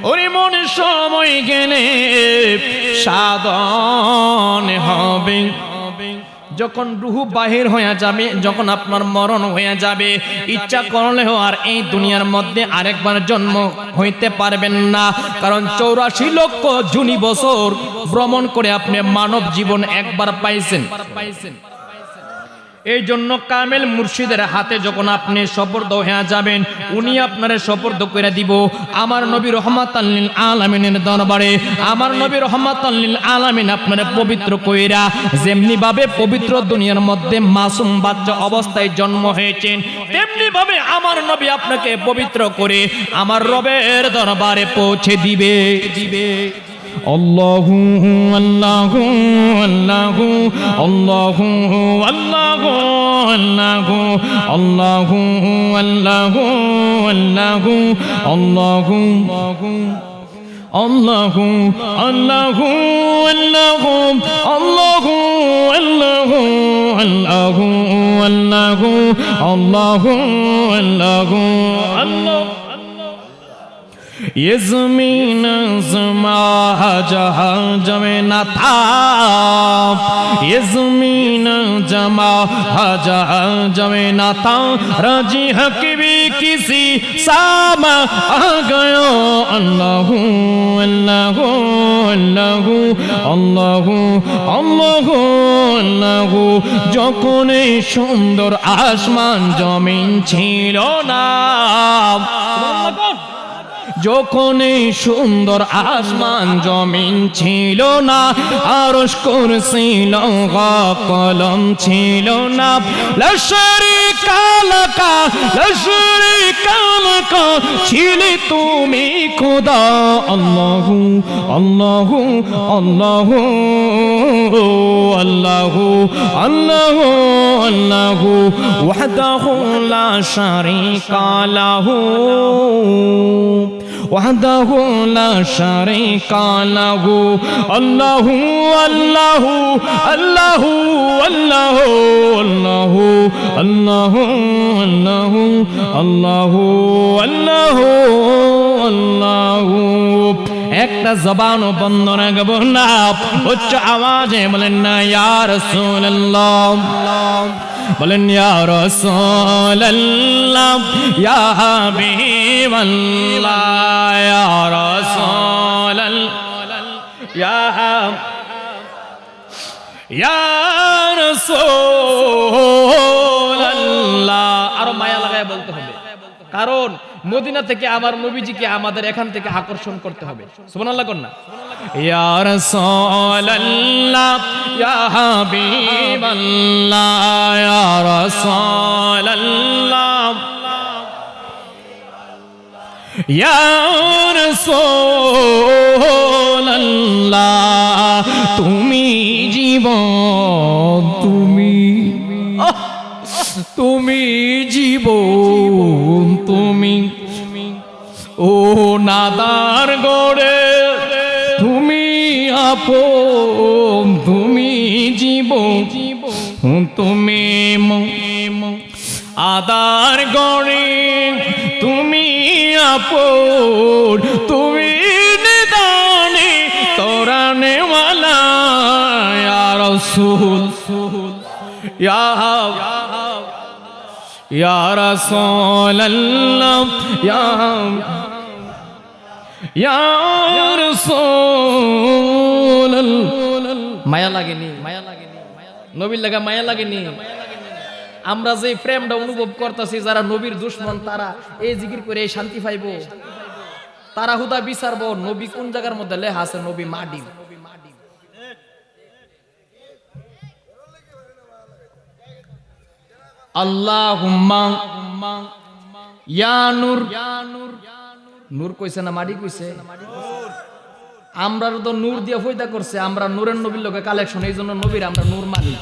ওরে মনে সময় গেলে সাধন হবে। যখন রুহু বাহির হয়ে যাবে, যখন আপনার মরণ হয়ে যাবে, ইচ্ছা করলেও আর এই দুনিয়ার মধ্যে আরেকবার জন্ম হইতে পারবেন না, কারণ 84 লক্ষ জুনি বছর ভ্রমণ করে আপনি মানব জীবন একবার পাইছেন। এই জন্য কামেল মুর্শিদের হাতে যখন আপনি সুপর্দ হয়ে যাবেন, উনি আপনারে সুপর্দ করে দিব আমার নবী রহমাতাল লিল আলামিনের দরবারে। আমার নবী রহমাতাল লিল আলামিন আপনারে পবিত্র কইরা, যেমনি ভাবে পবিত্র দুনিয়ার মধ্যে মাসুম বাচ্চা অবস্থায় জন্ম হয়েছেন, তেমনি ভাবে আমার নবী আপনাকে পবিত্র করে আমার রবের দরবারে পৌঁছে দিবে। আল্লাহু আল্লাহু আল্লাহু আল্লাহু আল্লাহু আল্লাহু আল্লাহু আল্লাহু আল্লাহু আল্লাহু আল্লাহু আল্লাহু আল্লাহু আল্লাহু আল্লাহু আল্লাহু আল্লাহু আল্লাহু আল্লাহ। ये ज़मीन ज़मा जहाँ जमे न था, ये ज़मीन जमा जहाँ जमे न था, राजी हक भी किसी सामा आ गयो। अल्लाहु अल्लाहु अल्लाहु अल्लाहु अल्लाहु अल्लाहु। যখন এই সুন্দর আসমান জমিন ছিল না, যখন এই সুন্দর আসমান জমিন ছিল না, আরশ কুরসি লৌহ কলম ছিল না, লা শারীকা লাকা লা শারীকা লাকা ছিলে তুমি খোদা। আল্লাহু আল্লাহু আল্লাহু আল্লাহু আল্লাহু আল্লাহু ওয়াহদাহু লা শারীকা লাহু وحده لا شريك له الله الله الله الله الله الله الله الله الله الله একটা জবান বন্ধ রাখবো না, উচ্চ আওয়াজে বলেন না ইয়া রাসূলুল্লাহ, বলেন ইয়া রাসূলুল্লাহ ইয়া হাবিবাল্লাহ ইয়া রাসূলুল্লাহ ইয়া রাসূলুল্লাহ। আরো মায়া লাগায় বলতে হবে, কারণ মদিনা থেকে আমার নবীজিকে আমাদের এখান থেকে আকর্ষণ করতে হবে। সুবহানাল্লাহ কোন না? ইয়া রাসূলুল্লাহ ইয়া হাবিবাল্লাহ ইয়া রাসূলুল্লাহ ইয়া রাসূলুল্লাহ তুমি জীবন, তুমি জীবন, তুমি ও নাদার গড়ে তুমি আপন, তুমি জীবন, তুমি আদার গড়ে তুমি আপন, তুমি নিদানে তোরানে ওয়ালা ইয়া রাসূল ইয়া রাসূলুল্লাহ ইয়া রাসূলুল্লাহ। মায়া লাগেনি? নবীর লাগা মায়া লাগেনি? আমরা যে প্রেমটা অনুভব করতেছি, যারা নবীর দুশমন তারা এই জিকির করে এই শান্তি পাইব? তারা হুদা বিচারবো নবী কোন জায়গার মধ্যে লেখা আছে নবী মাডি। আল্লাহুম্মা ইয়া নূর, নূর কইছে না মাডি কইছে? আমরা তো নূর দিয়ে ফয়দা করছে, আমরা নূরের নবীর লোকে কালেকশন, এই জন্য নবীর আমরা নূর মানি।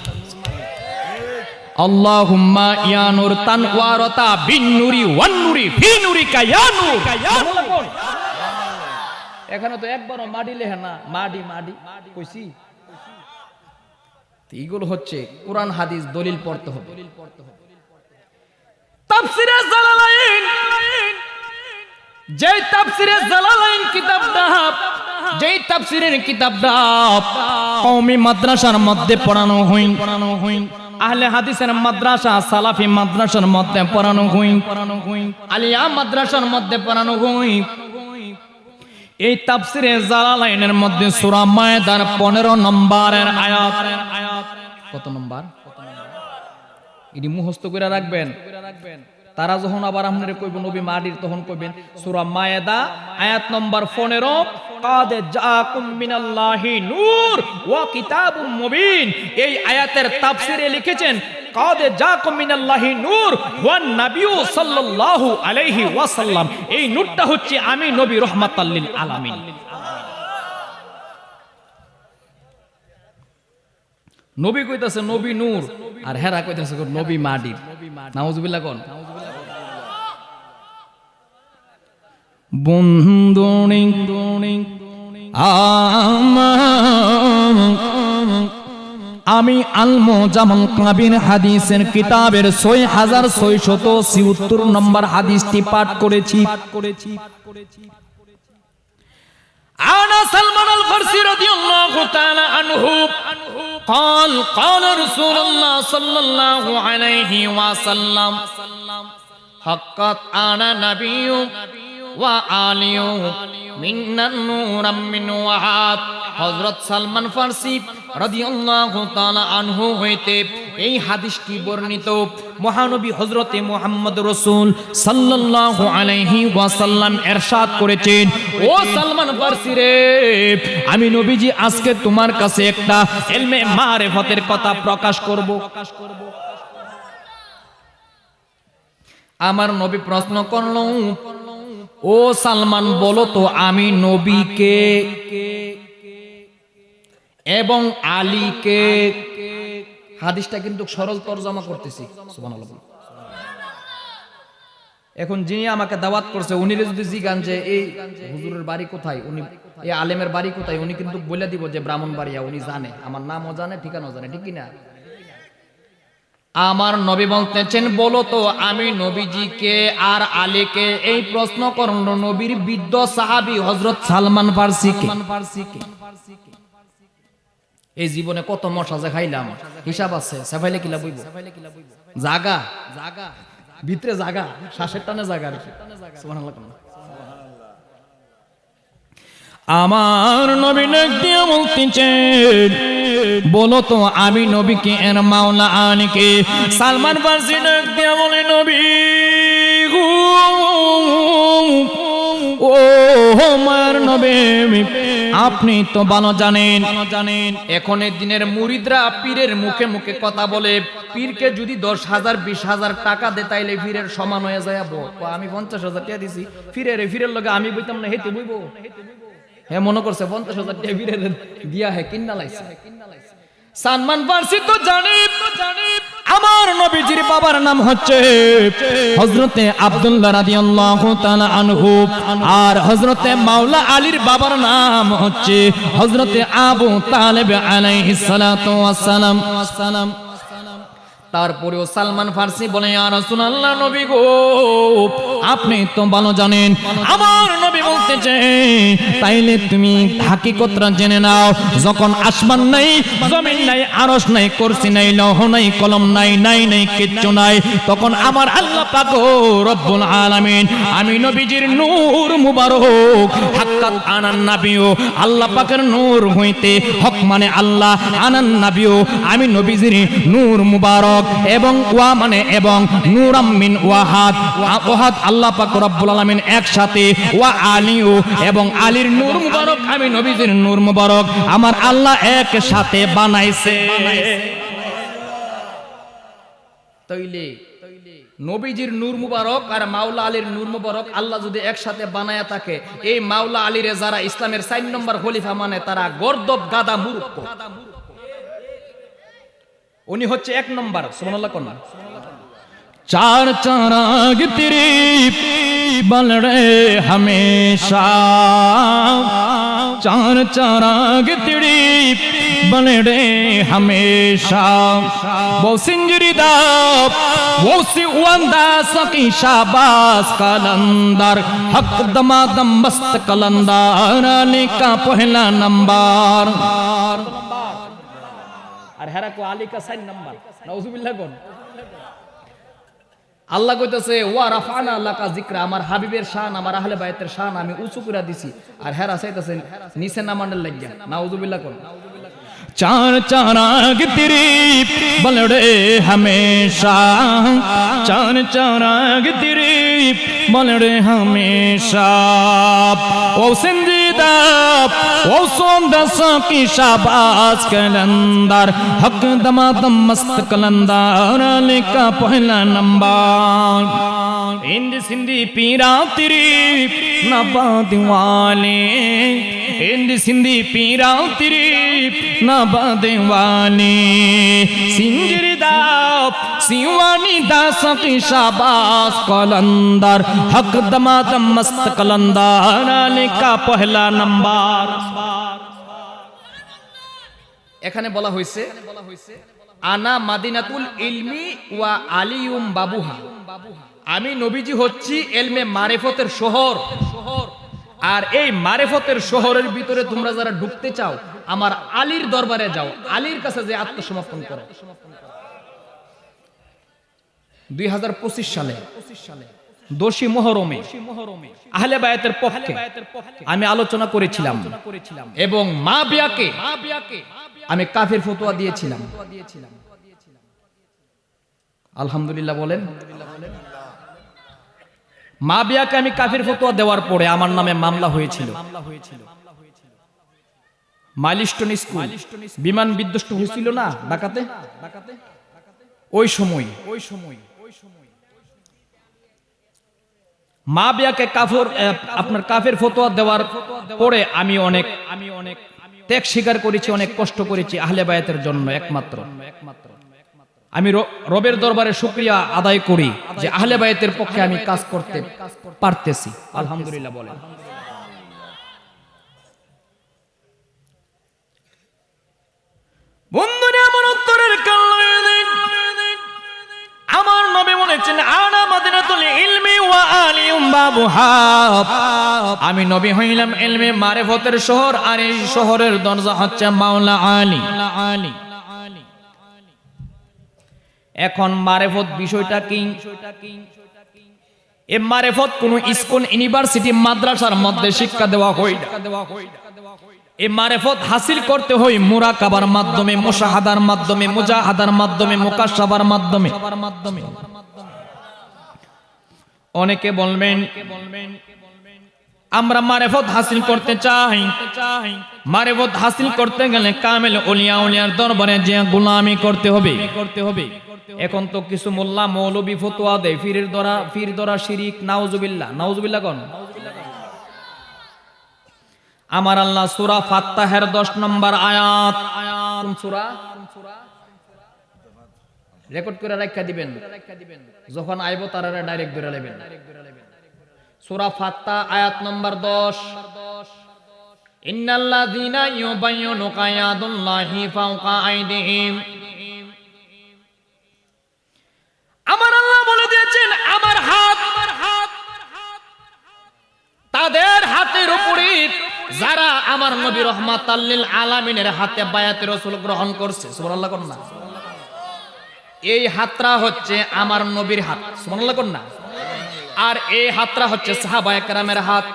আল্লাহুম্মা ইয়া নূর তানওয়ারাতা বিন নূরি ওয়ান নূরি ফি নূরিকা ইয়া নূর। এখানে তো একবারও মাডি লেখা না, মাডি কইছি। এইগুলো হচ্ছে কোরআন হাদিস দলিল পড়তে হবে। তাফসিরে জালালাইন, যেই তাফসিরে জালালাইন কিতাবটা, যেই তাফসিরের কিতাবটা কওমি মাদ্রাসার মধ্যে পড়ানো হয়, আহলে হাদিসের মাদ্রাসা, সালাফি মাদ্রাসার মধ্যে পড়ানো হয়, আলিয়া মাদ্রাসার মধ্যে পড়ানো হয়। এই তাফসিরে জালালাইনের মধ্যে সূরা মায়েদার 15 নম্বরের আয়াত। কত নম্বর? এটি মুখস্থ করে রাখবেন। তারা যখন আবার আপনারে কইব নবী মাডির, তখন কইবেন সূরা মায়েদা আয়াত নম্বর 15, কাদ জাআকুম মিনাল্লাহি নূর ওয়া কিতাবুম মুবিন। এই আয়াতের তাফসিরে লিখেছেন কাদ জাআকুম মিনাল্লাহি নূর ওয়ান নাবিয়্যু সাল্লাল্লাহু আলাইহি ওয়াসাল্লাম। এই নূরটা হচ্ছে আমি নবী রাহমাতাল লিল আলামিন। নবী কইতাছে নবী নূর, আর হেরা কইতাছে নবী মাডির। নাউজুবিল্লাহ কোন? বন্ধুনি আমি আলমো জামাল কাবির হাদিসের কিতাবের 6676 নম্বর হাদিসটি পাঠ করেছি। আনা সালমান আল ফারসি রাদিয়াল্লাহু তাআলা আনহু قال قال رسول الله صلى الله عليه وسلم حقت انا نبي وعلي من النور من وعد। হযরত সালমান ফারসি রাদিয়াল্লাহু তাআলা আনহু হইতে এই হাদিসটি বর্ণিত মহানবী হযরতে মুহাম্মদ রাসূল সাল্লাল্লাহু আলাইহি ওয়াসাল্লাম ইরশাদ করেছেন, ও সালমান ফারসি রে, আমি নবীজি আজকে তোমার কাছে একটা ইলমে মারিফতের কথা প্রকাশ করব। আমার নবী প্রশ্ন করল, ও সালমান বলো তো আমি নবীকে এবং আলীকে, হাদিসটা কিন্তু সরল তরজমা করতেছি, সুবহানাল্লাহ। এখন যিনি আমাকে দাওয়াত করছে উনি যদি জিজ্ঞান যে এই হুজুরের বাড়ি কোথায়, উনি এই আলেমের বাড়ি কোথায়, উনি কিন্তু বলে দিব যে ব্রাহ্মণবাড়িয়া, উনি জানে, আমার নামও জানে, ঠিকানাও জানে, ঠিক কিনা? আমার নবী বলতেছেন, বলো তো আমি নবীজিকে আর আলীকে, এই প্রশ্ন করল নবীর বৃদ্ধ সাহাবী হযরত সালমান ফারসিকে। এই জীবনে কত মশা যে খাইলাম, হিসাব আছে, সাফাইলে কিলা বইব, জাগা জাগা ভিতরে জাগা, শ্বাসের টানে জাগা, সুবহানাল্লাহ। আমার নবী ডাক দিয়ে বলতেছেন, বলো তো আমি নবীকে এর মাওলা আলীকে। সালমান ফারসি ডাক দিয়ে বলে, নবী গো, ও আমার নবী, আপনি তো ভালো জানেন এখনের দিনের মুরিদরা পীরের মুখে মুখে কথা বলে, পীরকে যদি 10,000 20,000 টাকা দেয় তাইলে পীরের সমান হয়ে যায়। আমি 50,000 টাকা দিছি ফিরের লগে আমি বইতাম না, হেতু বইব। হ্যাঁ, মনে করছে 50,000 টাকা ফিরের দিয়া হে কিন্না লাইছে। সালমান ফারসি তো জানে আমার নবীজির বাবার নাম হচ্ছে হযরতে আব্দুল্লাহ রাদিয়াল্লাহু তাআলা আনহু, আর হযরতে মাওলা আলীর বাবার নাম হচ্ছে হযরতে আবু তালেব আলাইহিস সালাতু ওয়াস সালাম। তারপরেও সালমান ফারসি বলে, ইয়া রাসূলুল্লাহ, নবী গো, আপনি তো ভালো জানেন। আমার নবী বলতেছে, তাইলে তুমি হাকিকতটা জেনে নাও, যখন আসমান নাই, জমিন নাই, আরশ নাই, কুরসি নাই, লৌহ নাই, কলম নাই, নাই কিচ্ছু নাই, তখন আমার আল্লাহ পাক রব্বুল আলামিন আমি নবীজির নূর মুবারক হাক্কাত আনান নাবিয়্যু, আল্লাহ পাকের নূর হইতে, হক মানে আল্লাহ, আনান নাবিয়্যু আমি নবীজির নূর মুবারক, এবং ওয়া মানে এবং, নূরাম মিন ওয়াহাদ, ওয়াহাদ আল্লাহ পাক রব্বুল আলামিন একসাথে, ওয়া আলিউ এবং আলীর নূর মুবারক আমি নবীজির নূর মুবারক আমার আল্লাহ একসাথে বানাইছে। তাইলে নবীজির নূর মুবারক আর মাওলা আলীর নূর মুবারক আল্লাহ যদি একসাথে বানায়া থাকে, এই মাওলা আলীরে যারা ইসলামের 4 নম্বর খলিফা মানে তারা গর্দব গাদা মূর্খ, উনি হচ্ছে 1 নম্বর। সুবহানাল্লাহ কোন চার চারাগ তেরি বল রে হমেশা, চার চারাগ তেরি বল রে হমেশা, वो सिंजरी दा वो सिवंदा सकी शाबाश कलंदर, हक दमादम मस्त कलंदर अली का पहला नंबर, আর হেরা কো আলী কা 4 নাম্বার। নাউজুবিল্লাহ কোন আল্লাহ কইতেছে, ওয়া রাফানা লাকা যিকরা, আমার হাবিবের শান, আমার আহলে বাইতের শান আমি উঁচু করে দিছি, আর হেরা চাইতেছে নিচে নামানোর লাগিয়া। নাউজুবিল্লাহ কোন चार चाराग तेरी बलड़े हमेशा, चार चाराग तेरी बलड़े हमेशा, ओ सिंजीदा ओ सोंदा की शाबाश कलंदर, हक दमादम मस्त कलंदर अली का पहला नंबर, हिंद सिंधी पीरा तेरी नबाद वाले, हिंद सिंधी पीरा तेरी नबाद वाले, सिंजरी दा सिवानी दास की शाबाश कलंदर, हक दमादम मस्त कलंदर अली का पहला नंबर। এখানে বলা হয়েছে আনা মাদিনাতুল ইলমি ওয়া আলিয়ুম বাবুহা, আমি নবীজি হচ্ছি ইলমে মারিফতের শহর, আর এই মারিফতের শহরের ভিতরে তোমরা যারা ঢুকতে চাও আমার আলীর দরবারে যাও, আলীর কাছে যে আত্মসমর্পণ করো। 2025 সালে 10 মুহররমে আহলে বায়াতের পক্ষে আমি আলোচনা করেছিলাম এবং মা বিয়াকে আমি কাফের ফতোয়া দিয়েছিলাম। আলহামদুলিল্লাহ বলেন। মা বিয়াকে আমি কাফির ফতোয়া দেওয়ার পরে আমার নামে মামলা হয়েছিল। মাইলস্টোন স্কুল বিমান বিধ্বস্ত হয়েছিল না ঢাকাতে, ওই সময় মা বিয়াকে আপনার কাফের ফতোয়া দেওয়ার পরে আমি অনেক ত্যাগ স্বীকার করেছি, অনেক কষ্ট করেছি আহলে বায়াতের জন্য। একমাত্র আমি রবের দরবারে শুকরিয়া আদায় করি যে আহলে বায়াতের পক্ষে আমি কাজ করতে পারতেছি। আলহামদুলিল্লাহ বলেন। বন্ধুরা আমার উত্তরের আমার নবী বলেছেন আনা মাদিনাতুল ইলমি ওয়া আলিউম বাবুহা, আমি নবী হইলাম ইলমে মারিফতের শহর, আর এই শহরের দরজা হচ্ছে মাওলা আলী। এখন মারিফত বিষয়টা কি? এই মারিফত কোন স্কুল, ইউনিভার্সিটি, মাদ্রাসার মধ্যে শিক্ষা দেওয়া হয় না। এই মারিফত হাসিল করতে হয় মুরাকাবার মাধ্যমে, মুশাহাদার মাধ্যমে, মুজাহাদার মাধ্যমে, মুকাশশাফার মাধ্যমে। অনেকে বলবেন আমরা মারিফত হাসিল করতে চাই, মারিফত হাসিল করতে গেলে কামেল ওলিয়া উলিয়ার দরবারে যে গোলামি করতে হবে। এখন তো কিছু মোল্লা মৌলবী ফতোয়া দেয় ফির দ্বারা শিরিক, নাউজুবিল্লাহ। নাউজুবিল্লাহ কোন? আমার আল্লাহ সূরা ফাত্তাহের 10 নম্বর আয়াত, কোন সূরা? রেকর্ড করে রাখা দিবেন, যখন আইবো তারা ডাইরেক্ট ধরে নেবেন। সূরা ফাত্তাহ আয়াত নম্বর 10, ইন্নাল্লাযীনা ইউবায়্যিনুকা ইয়াদুল্লাহি ফাওকা আইদিহিম। আমার আল্লাহ বলে দিয়েছেন আমার হাত তাদের হাতের উপরে, যারা আমার নবী রাহমাতাল লিল আলামিনের হাতে বায়াতে রাসূল গ্রহণ করছে। সুবহানাল্লাহ কোন না? এই হাতটা হচ্ছে আমার নবীর হাত। সুবহানাল্লাহ কোন না? আর এই হাতটা হচ্ছে সাহাবায়ে কেরামের হাত।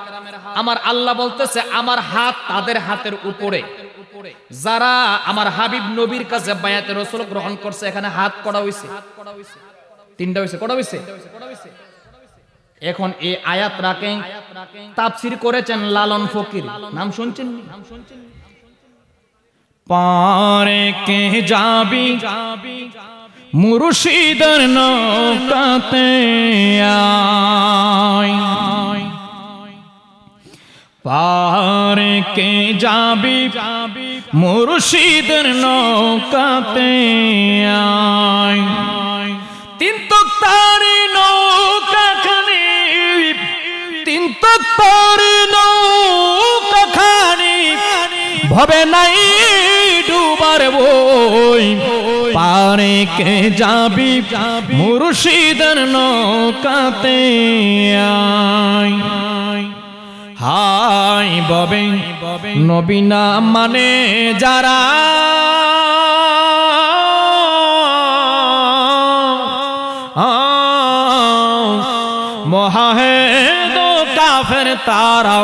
আমার আল্লাহ বলতেছে আমার হাত তাদের হাতের উপরে, যারা আমার হাবিব নবীর কাছে বায়াতে রাসূল গ্রহণ করছে। এখানে হাত কটা হইছে? 3টা হইছে। কটা হইছে? এখন এই আয়াত রাখেন তাফসীর করেছেন লালন ফকির, নাম শুনছেন? পারে কে যাবি মুর্শিদের নৌকাতে আয়, পারে কে যাবি মুর্শিদের নৌকাতে আয়। 3 তক্তারি নৌকাখানি, 3 তক্তারি নৌকাখানি, ভবে নাই ডুবার বই। পারে কে যাবি মুর্শিদের নৌকাতে আয়। হাই ববে নবী না মানে যারা, মহাহেদ কাফের তারা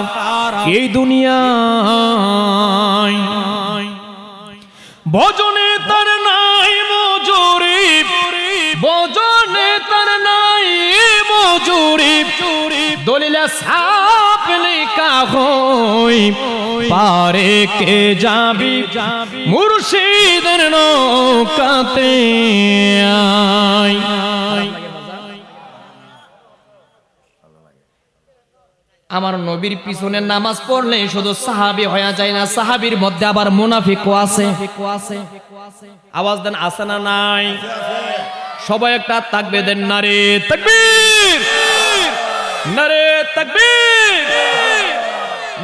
এই দুনিয়ায়। ভজনে তার নাই মজুরি, ভজনে তার নাই মজুরি, দলিলে সাপ লেখা হই। পারে কে যাবি মুর্শিদের নৌকাতে আয়। আমার নবীর পিছনে নামাজ পড়লে শুধু সাহাবী হয়ে যায় না, সাহাবীর মধ্যে আবার মুনাফিকও আছে। আওয়াজ দেন, আছে না নাই? সবাই একটা তাকবীর দেন, নারে তাকবীর, নারে তাকবীর,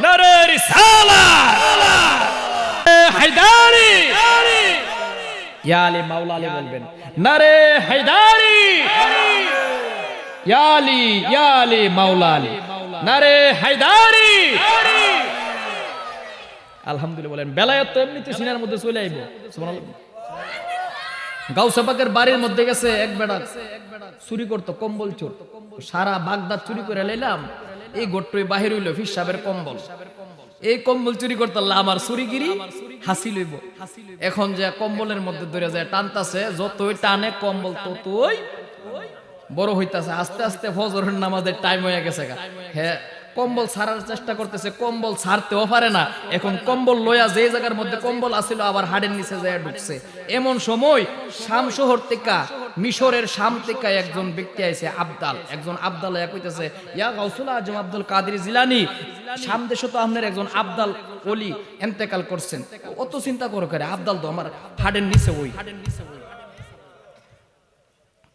নারে রিসালাত, হায়দারি। ইয়া আলী মাওলা আলী বলবেন, নারে হায়দারি, ইয়া আলী, ইয়া আলী মাওলা আলী, নারে হায়দারি। আলহামদুলিল্লাহ বলেন। বেলায়েত তো এমনিতে সিনার মধ্যে চলে আইবো। সুবহানাল্লাহ। গাউসে পাকের বাড়ির মধ্যে গেছে এক বেড়া চুরি করতো, কম্বল চোর। সারা বাগদাদ চুরি করে লাইলাম, এই গোট্টই বাহির হইল ফির সাহেবের কম্বল। এই কম্বল চুরি করতে আমার চুরিগিরি হাসি লইব। এখন যে কম্বলের মধ্যে ধরে যায় টানতাছে, যতই টানে কম্বল ততই বড় হইতাছে, আস্তে আস্তে ফজরের নামাজের টাইম হয়ে গেছে গা। হ্যাঁ, কম্বল ছাড়ার চেষ্টা করতেছে, কম্বল ছাড়তেও পারে না। এখন কম্বল লয়া যে জায়গার মধ্যে কম্বল আছিল আবার হাড়ের নিচে যায় ঢুকছে। এমন সময় শাম শহর থেকে, মিশরের শাম থেকে একজন ব্যক্তি আইছে, আবদাল, একজন আবদাল কইতেছে, ইয়া গাউসুল আজম আব্দুল কাদের জিলানী, শাম দেশে তো আপনার একজন আবদাল ওলি ইন্তেকাল করছেন। অত চিন্তা করে করে আবদাল তো আমার হাড়ের নিচে ওই।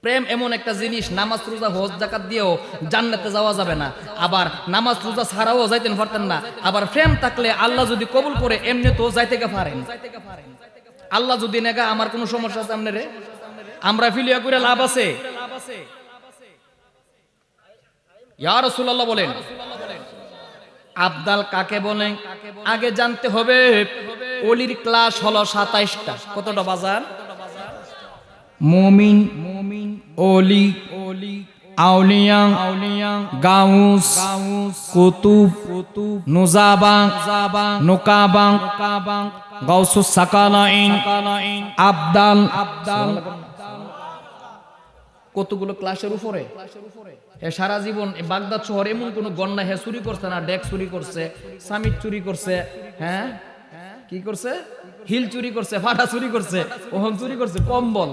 প্রেম এমন একটা জিনিস, নামাজ রোজা হজ যাকাত দিয়েও জান্নাতে যাওয়া যাবে না, আবার নামাজ রোজা ছাড়াও যাইতেন পারতেন না। আবার প্রেম থাকলে আল্লাহ যদি কবুল করে এমনি তো যাইতে পারেন। আল্লাহ যদি নেগা আমার কোনো সমস্যা আছে আমনে রে, আমরা ফিলিয়া করে লাভ আছে? ইয়া রাসূলুল্লাহ বলেন, আবদাল কাকে বলে আগে জানতে হবে। ওলির ক্লাস হলো 27টা। কতটা বাজান? মুমিন, ওলি, আউলিয়া, গাউস, কুতুব, নুজাবা, নুকাবা, গাউসুস সাকালাইন, আবদাল। কতগুলো ক্লাসের উপরে সারা জীবন বাগদাদ শহর এমন কোন গন্ডা হে চুরি করছে না? ডেক চুরি করছে, সামিট চুরি করছে, হ্যাঁ কি করছে, হিল চুরি করছে, ফাটা চুরি করছে, ওহন চুরি করছে কম্বল।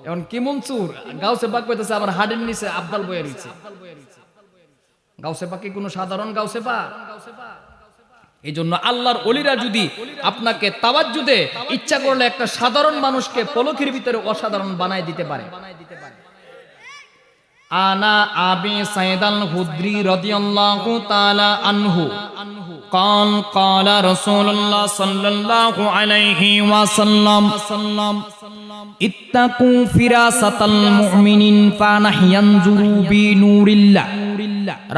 এখন কেমন চুর? গাউসে পাক কইতেছে আমার হাড়ের নিচে আবদাল বয়ে রইছে। গাউসে পাক কি কোনো সাধারণ গাউসে পাক? এই জন্য আল্লাহর ওলিরা যদি আপনাকে তাওয়াজ্জুদে ইচ্ছা করলে একটা সাধারণ মানুষকে পলকের ভিতরে অসাধারণ বানায় দিতে পারে। আনা আবি সাইদ আল খুদরি রাদিয়াল্লাহু তাআলা আনহু قال قال رسول الله صلى الله عليه وسلم اتقوا فراسة المؤمنين فنحن ينظر بنور الله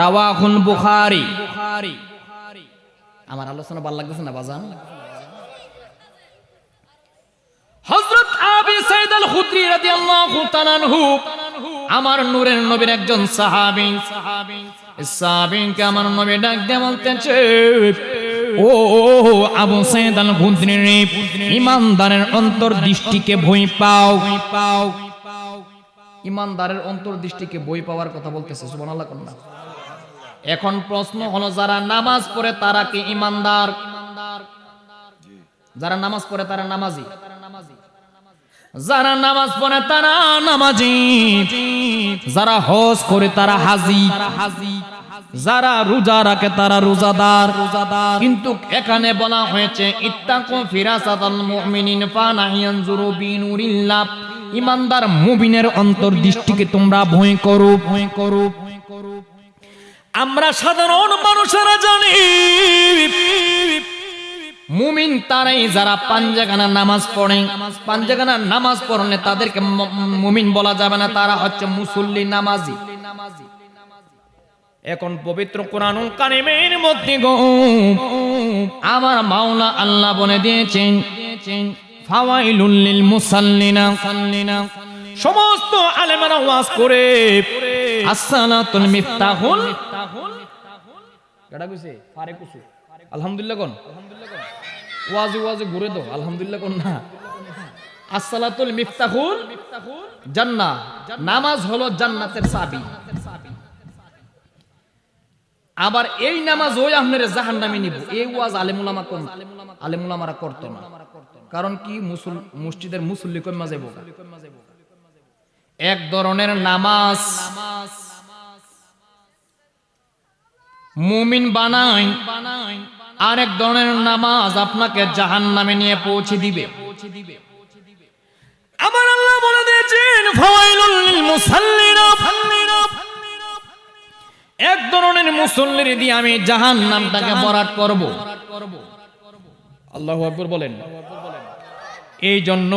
رواه البخاري। আমার আলোচনা ভালো লাগতেছে না বাজান? হযরত আবি সাইদ আল খুদরি রাদিয়াল্লাহু তাআলা আনহু আমার নূরের নবীর একজন সাহাবী। সাহাবীকে আমার নবী ডাক দিয়ে বলতেছে, ও আবু সাইদ আল খুদরি, ইমানদারের অন্তর্দৃষ্টিকে ভয় পাও। ইমানদারের অন্তর্দৃষ্টিকে ভয় পাওয়ার কথা বলতেছে, সুবহানাল্লাহ কন্যা। এখন প্রশ্ন হলো, যারা নামাজ পড়ে তারা কি ইমানদার? যারা নামাজ পড়ে তারা নামাজি? যারা নামাজ পড়ে তারা নামাজি। যারা হজ করে তারা হাজি। যারা রোজা রাখে তারা রোজাদার। কিন্তু এখানে বলা হয়েছে ইত্তাকু ফিরাসাতাল মুমিনিন ফানাহু ইয়ানজুরু বিনুরিল্লাহ, ইমানদার মুমিনের অন্তর্দৃষ্টিকে তোমরা ভয় করো, ভয় করো। আমরা সাধারণ মানুষেরা জানি মুমিন তারাই যারা পাঞ্জাগানা নামাজ পড়ে। পাঞ্জাগানা নামাজ পড়লে তাদেরকে মুমিন বলা যাবে না, তারা হচ্ছে মুসল্লি, নামাজি। এখন পবিত্র কোরআনুল কারীমের মধ্যে গো আমার মাওলা আল্লাহ বলে দিয়েছেন, ফাওয়াইলুল লিল মুসাল্লিনা। সমস্ত আলেমেরা ওয়াজ করে আসসালাতুল মিফতাহুল, কেডা কইছে? পারে কইছে আলহামদুলিল্লাহ কোন? ওয়াজে ওয়াজে ঘুরে দাও আলহামদুলিল্লাহ কোন না। আসসালাতুল মিফতাহুল জান্নাহ, নামাজ হলো জান্নাতের চাবি। আবার এই নামাজ ওই আপনার জাহান্নামে নিব, এই ওয়াজ আলেমুলামা কোন? আলেমুলামারা করতো না। কারণ কি? মসজিদের মুসল্লি কইমা যাইব। এক ধরনের নামাজ মুমিন বানায়, আরেক ধরনের নামাজ আপনাকে জাহান্নামে নিয়ে পৌঁছে দিবে। আমার আল্লাহ বলে দিয়েছেন ফাওয়াইলুল লিল মুসাল্লিনা, এক ধরনের মুসল্লির দিয়ে আমি জাহান্নামটাকে বরাত করব। আল্লাহু আকবার বলেন। এই জন্য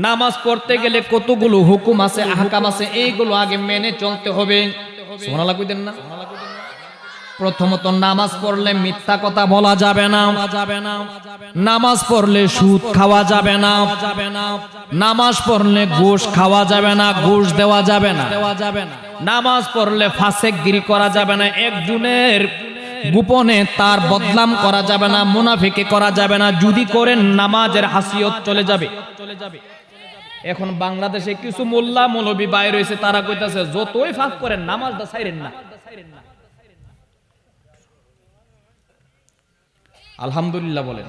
নামাজ পড়তে গেলে কতগুলো হুকুম আছে, আহকাম আছে, এইগুলো আগে মেনে চলতে হবে। সুবহানাল্লাহ কইতেন না? প্রথমত নামাজ পড়লে মিথ্যা কথা বলা যাবে না। নামাজ পড়লে সুদ খাওয়া যাবে না। নামাজ পড়লে ঘুষ খাওয়া যাবে না, ঘুষ দেওয়া যাবে না। নামাজ পড়লে ফাসেকগিরি করা যাবে না, একজনের গোপনে তার বদনাম করা যাবে না, মুনাফিকি করা যাবে না। যদি করেন নামাজের হাসিয়ত চলে যাবে। এখন বাংলাদেশে কিছু মোল্লা মৌলবী বাইরে রয়েছে, তারা কইতাছে যতই ফাঁক করেন নামাজটা ছাইরেন না। আলহামদুলিল্লাহ বলেন।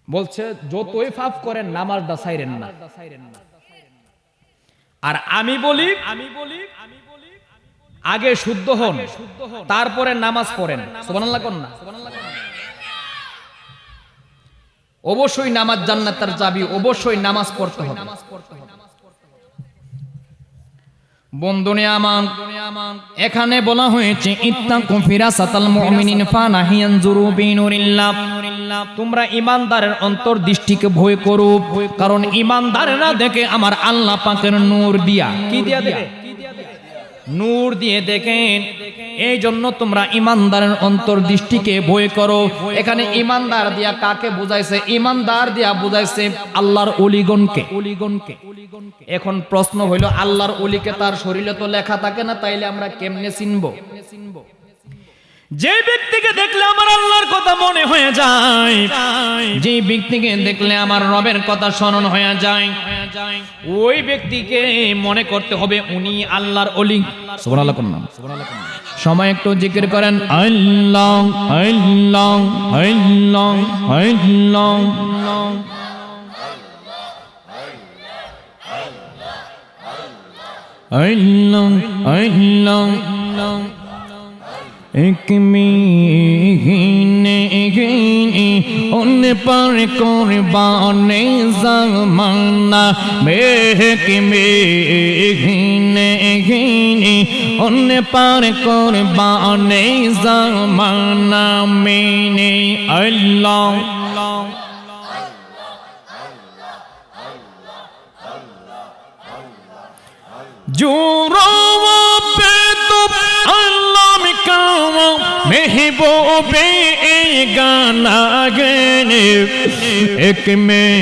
বলছে যতই ফাঁক করেন নামাজটা ছাইরেন না। আর আমি বলি আগে শুদ্ধ হন, তারপরে নামাজ পড়েন। সুবহানাল্লাহ কোন না? অবশ্যই নামাজ জান্নাতের চাবি, অবশ্যই নামাজ পড়তে হবে। বন্ধুনি আমার, এখানে বলা হয়েছে ইত্তাকু ফিরাসাতাল মুমিনিন ফানাহিয়ান জুরু বিনুরিল্লাহ, তোমরা ঈমানদারের অন্তর্দৃষ্টিকে ভয় করো, কারণ ঈমানদারেরা দেখে আমার আল্লাহ পাকের নূর দিয়া। কি দিয়া দেখে? নূর দিয়ে দেখেন। এই জন্য তোমরা ঈমানদারের অন্তর্দৃষ্টিকে ভয় করো। এখানে ঈমানদার দিয়া কাকে বুঝাইছে? ঈমানদার দিয়া বুঝাইছে আল্লাহর ওলিগণকে। এখন প্রশ্ন হইল, আল্লাহর ওলিকে তার শরীরে তো লেখা থাকে না, তাইলে আমরা কেমনে চিনবো? যে ব্যক্তিকে দেখলে আমার আল্লাহর কথা মনে হয়ে যায়, যে ব্যক্তিকে দেখলে আমার রবের কথা স্মরণ হয়ে যায়, ওই ব্যক্তিকে মনে করতে হবে উনি আল্লাহর ওলি। সুবহানাল্লাহ কোন নাম? সময় একটু জিকির করেন আল্লাহ আল্লাহ আল্লাহ আল্লাহ। আল্লাহ আল্লাহ এক মিহিনে গিনি উন পার কুরবানে জামানা মেক মিহিনে গিনি উন পার কুরবানে জামানা মেনে আল্লাহ জোরা पे तो अल्लाह में काम महबूबे गाना गने एक में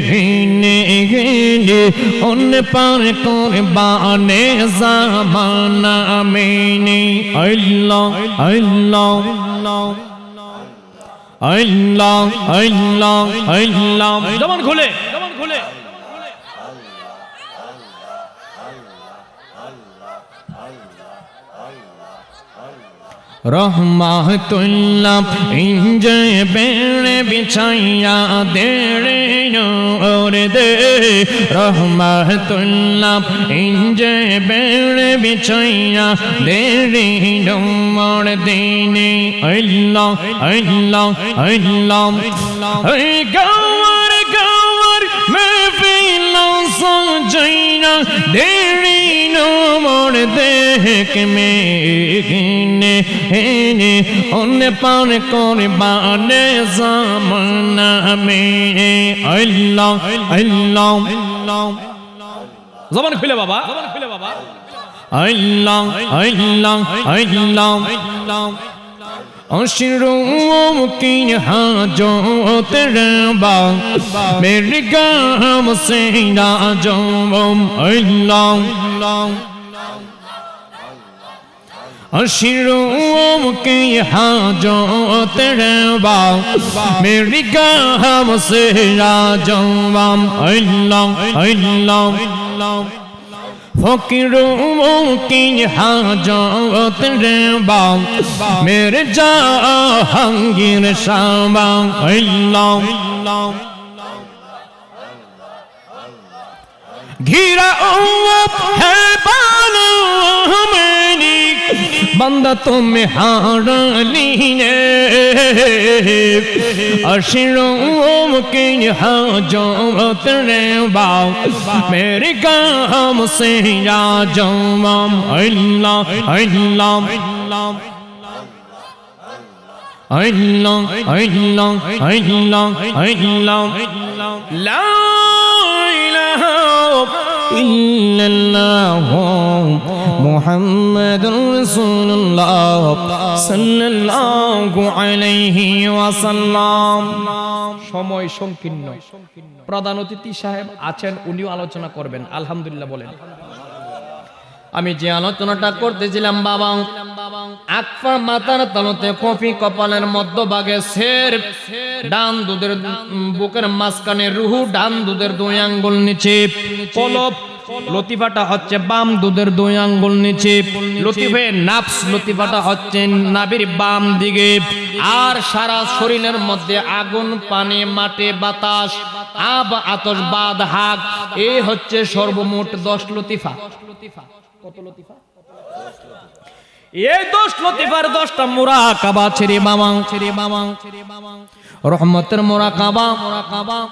गिने गिने उन पर कुर्बाने ज़माना मैंने अल्लाह अल्लाह अल्लाह अल्लाह अल्लाह। जबान खोले रहमतुल्लाह इंजे बेड़े बिछाया देड़े और दे रहमतुल्लाह इंजे बेड़े बिछाया देड़े और देने अल्लाह अल्लाह अल्लाह। गवर गवर मैं फिला सजैना देड़े और देख में गिने हेने उन पर कुर्बाने ज़माना में अल्लाह अल्लाह। ज़बान खुले बाबा, ज़बान खुले बाबा। अल्लाह अल्लाह अल्लाह। अशरों की हाजत रबा मेरे गाम से राजों अल्लाह। अशरों की हाजत रबा मेरे गाम से राजों अल्लाह अल्लाह। फकीरों की हाजत रबा मेरे जहांगीर शाबा अल्लाह। घिरा है बालो मेरी बंदा तुम्हें हार लीने अशरों की हाजत रबा मेरे काम से राजों अल्लाह अल्लाह अल्लाह अल्लाह अल्लाह अल्लाह। ला इलाहा इल्लल्लाह मुहम्मदुर रसूलुल्लाह সাল্লাল্লাহু আলাইহি ওয়াসাল্লাম। সময় সংকীর্ণ, প্রধান অতিথি সাহেব আছেন, উনিও আলোচনা করবেন। আলহামদুলিল্লাহ বলেন। আমি যে আলোচনাটা করতেছিলাম বাবা, আকফা মাথার তালুতে, কফি কপালের মধ্যভাগে, শের ডান দুধের বুকের মাঝখানে, রুহু ডান দুধের 2 আঙ্গুল নিচে, কলব লতিফাটা হচ্ছে বাম দুধের 2 আঙ্গুল নিচে, লতিফে নাফস লতিফাটা হচ্ছে নাভির বাম দিকে, আর সারা শরীরের মধ্যে আগুন, পানি, মাটি, বাতাস, আব, আতশ, বাদ, হাক, এই হচ্ছে সর্বমোট 10 লতিফা। কত লতিফা? এই 10 লতিফার 10টা মুরাকাবা ছেড়ে মামাং, রহমতের মুরাকাবা,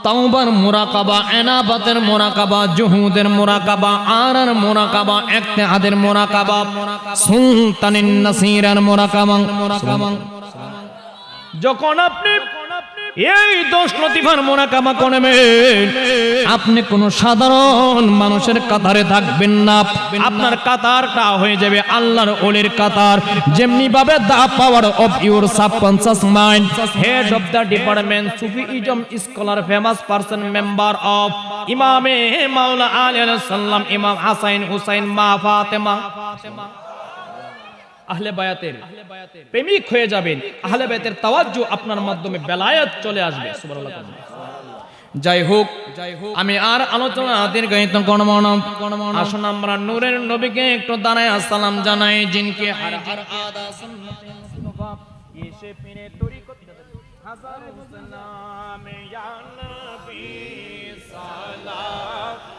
তাওবার মুরাকাবা, এনাবাতের মুরাকাবা, জুহুদের মুরাকাবা, আরার মুরাকাবা, ইত্তেহাদের মুরাকাবা, সুলতানিন নাসিরের মুরাকাবা। যখন আপনি এই 10 লতিফার মুরাকাবা করবেন, আপনি কোন সাধারণ মানুষের কাতারে থাকবেন না, আপনার কাতারটা হয়ে যাবে আল্লাহর ওলির কাতার। যেমনি ভাবে the power of your subconscious mind, head of the department Sufism scholar, famous person, member of ইমামে মাওলা আলী আলাইহিস সালাম, ইমাম হাসান হুসাইন, মা ফাতেমা, আহলে বায়াতের প্রেমিক হয়ে যাবেন। আহলে বায়াতের তাওয়াজ্জু আপনার মাধ্যমে বেলায়েত চলে আসবে। সুবহানাল্লাহ। যাই হোক, আমি আর আলোচনা দীর্ঘায়িত করব না। আসুন আমরা নূরের নবীকে একটু দাঁড়ায় সালাম জানাই, জিনকে হর হর আদা সুন্নতে মুস্তাফা এসে পিনে তরিকত হাজার সালাম ইয়া নবী সালাম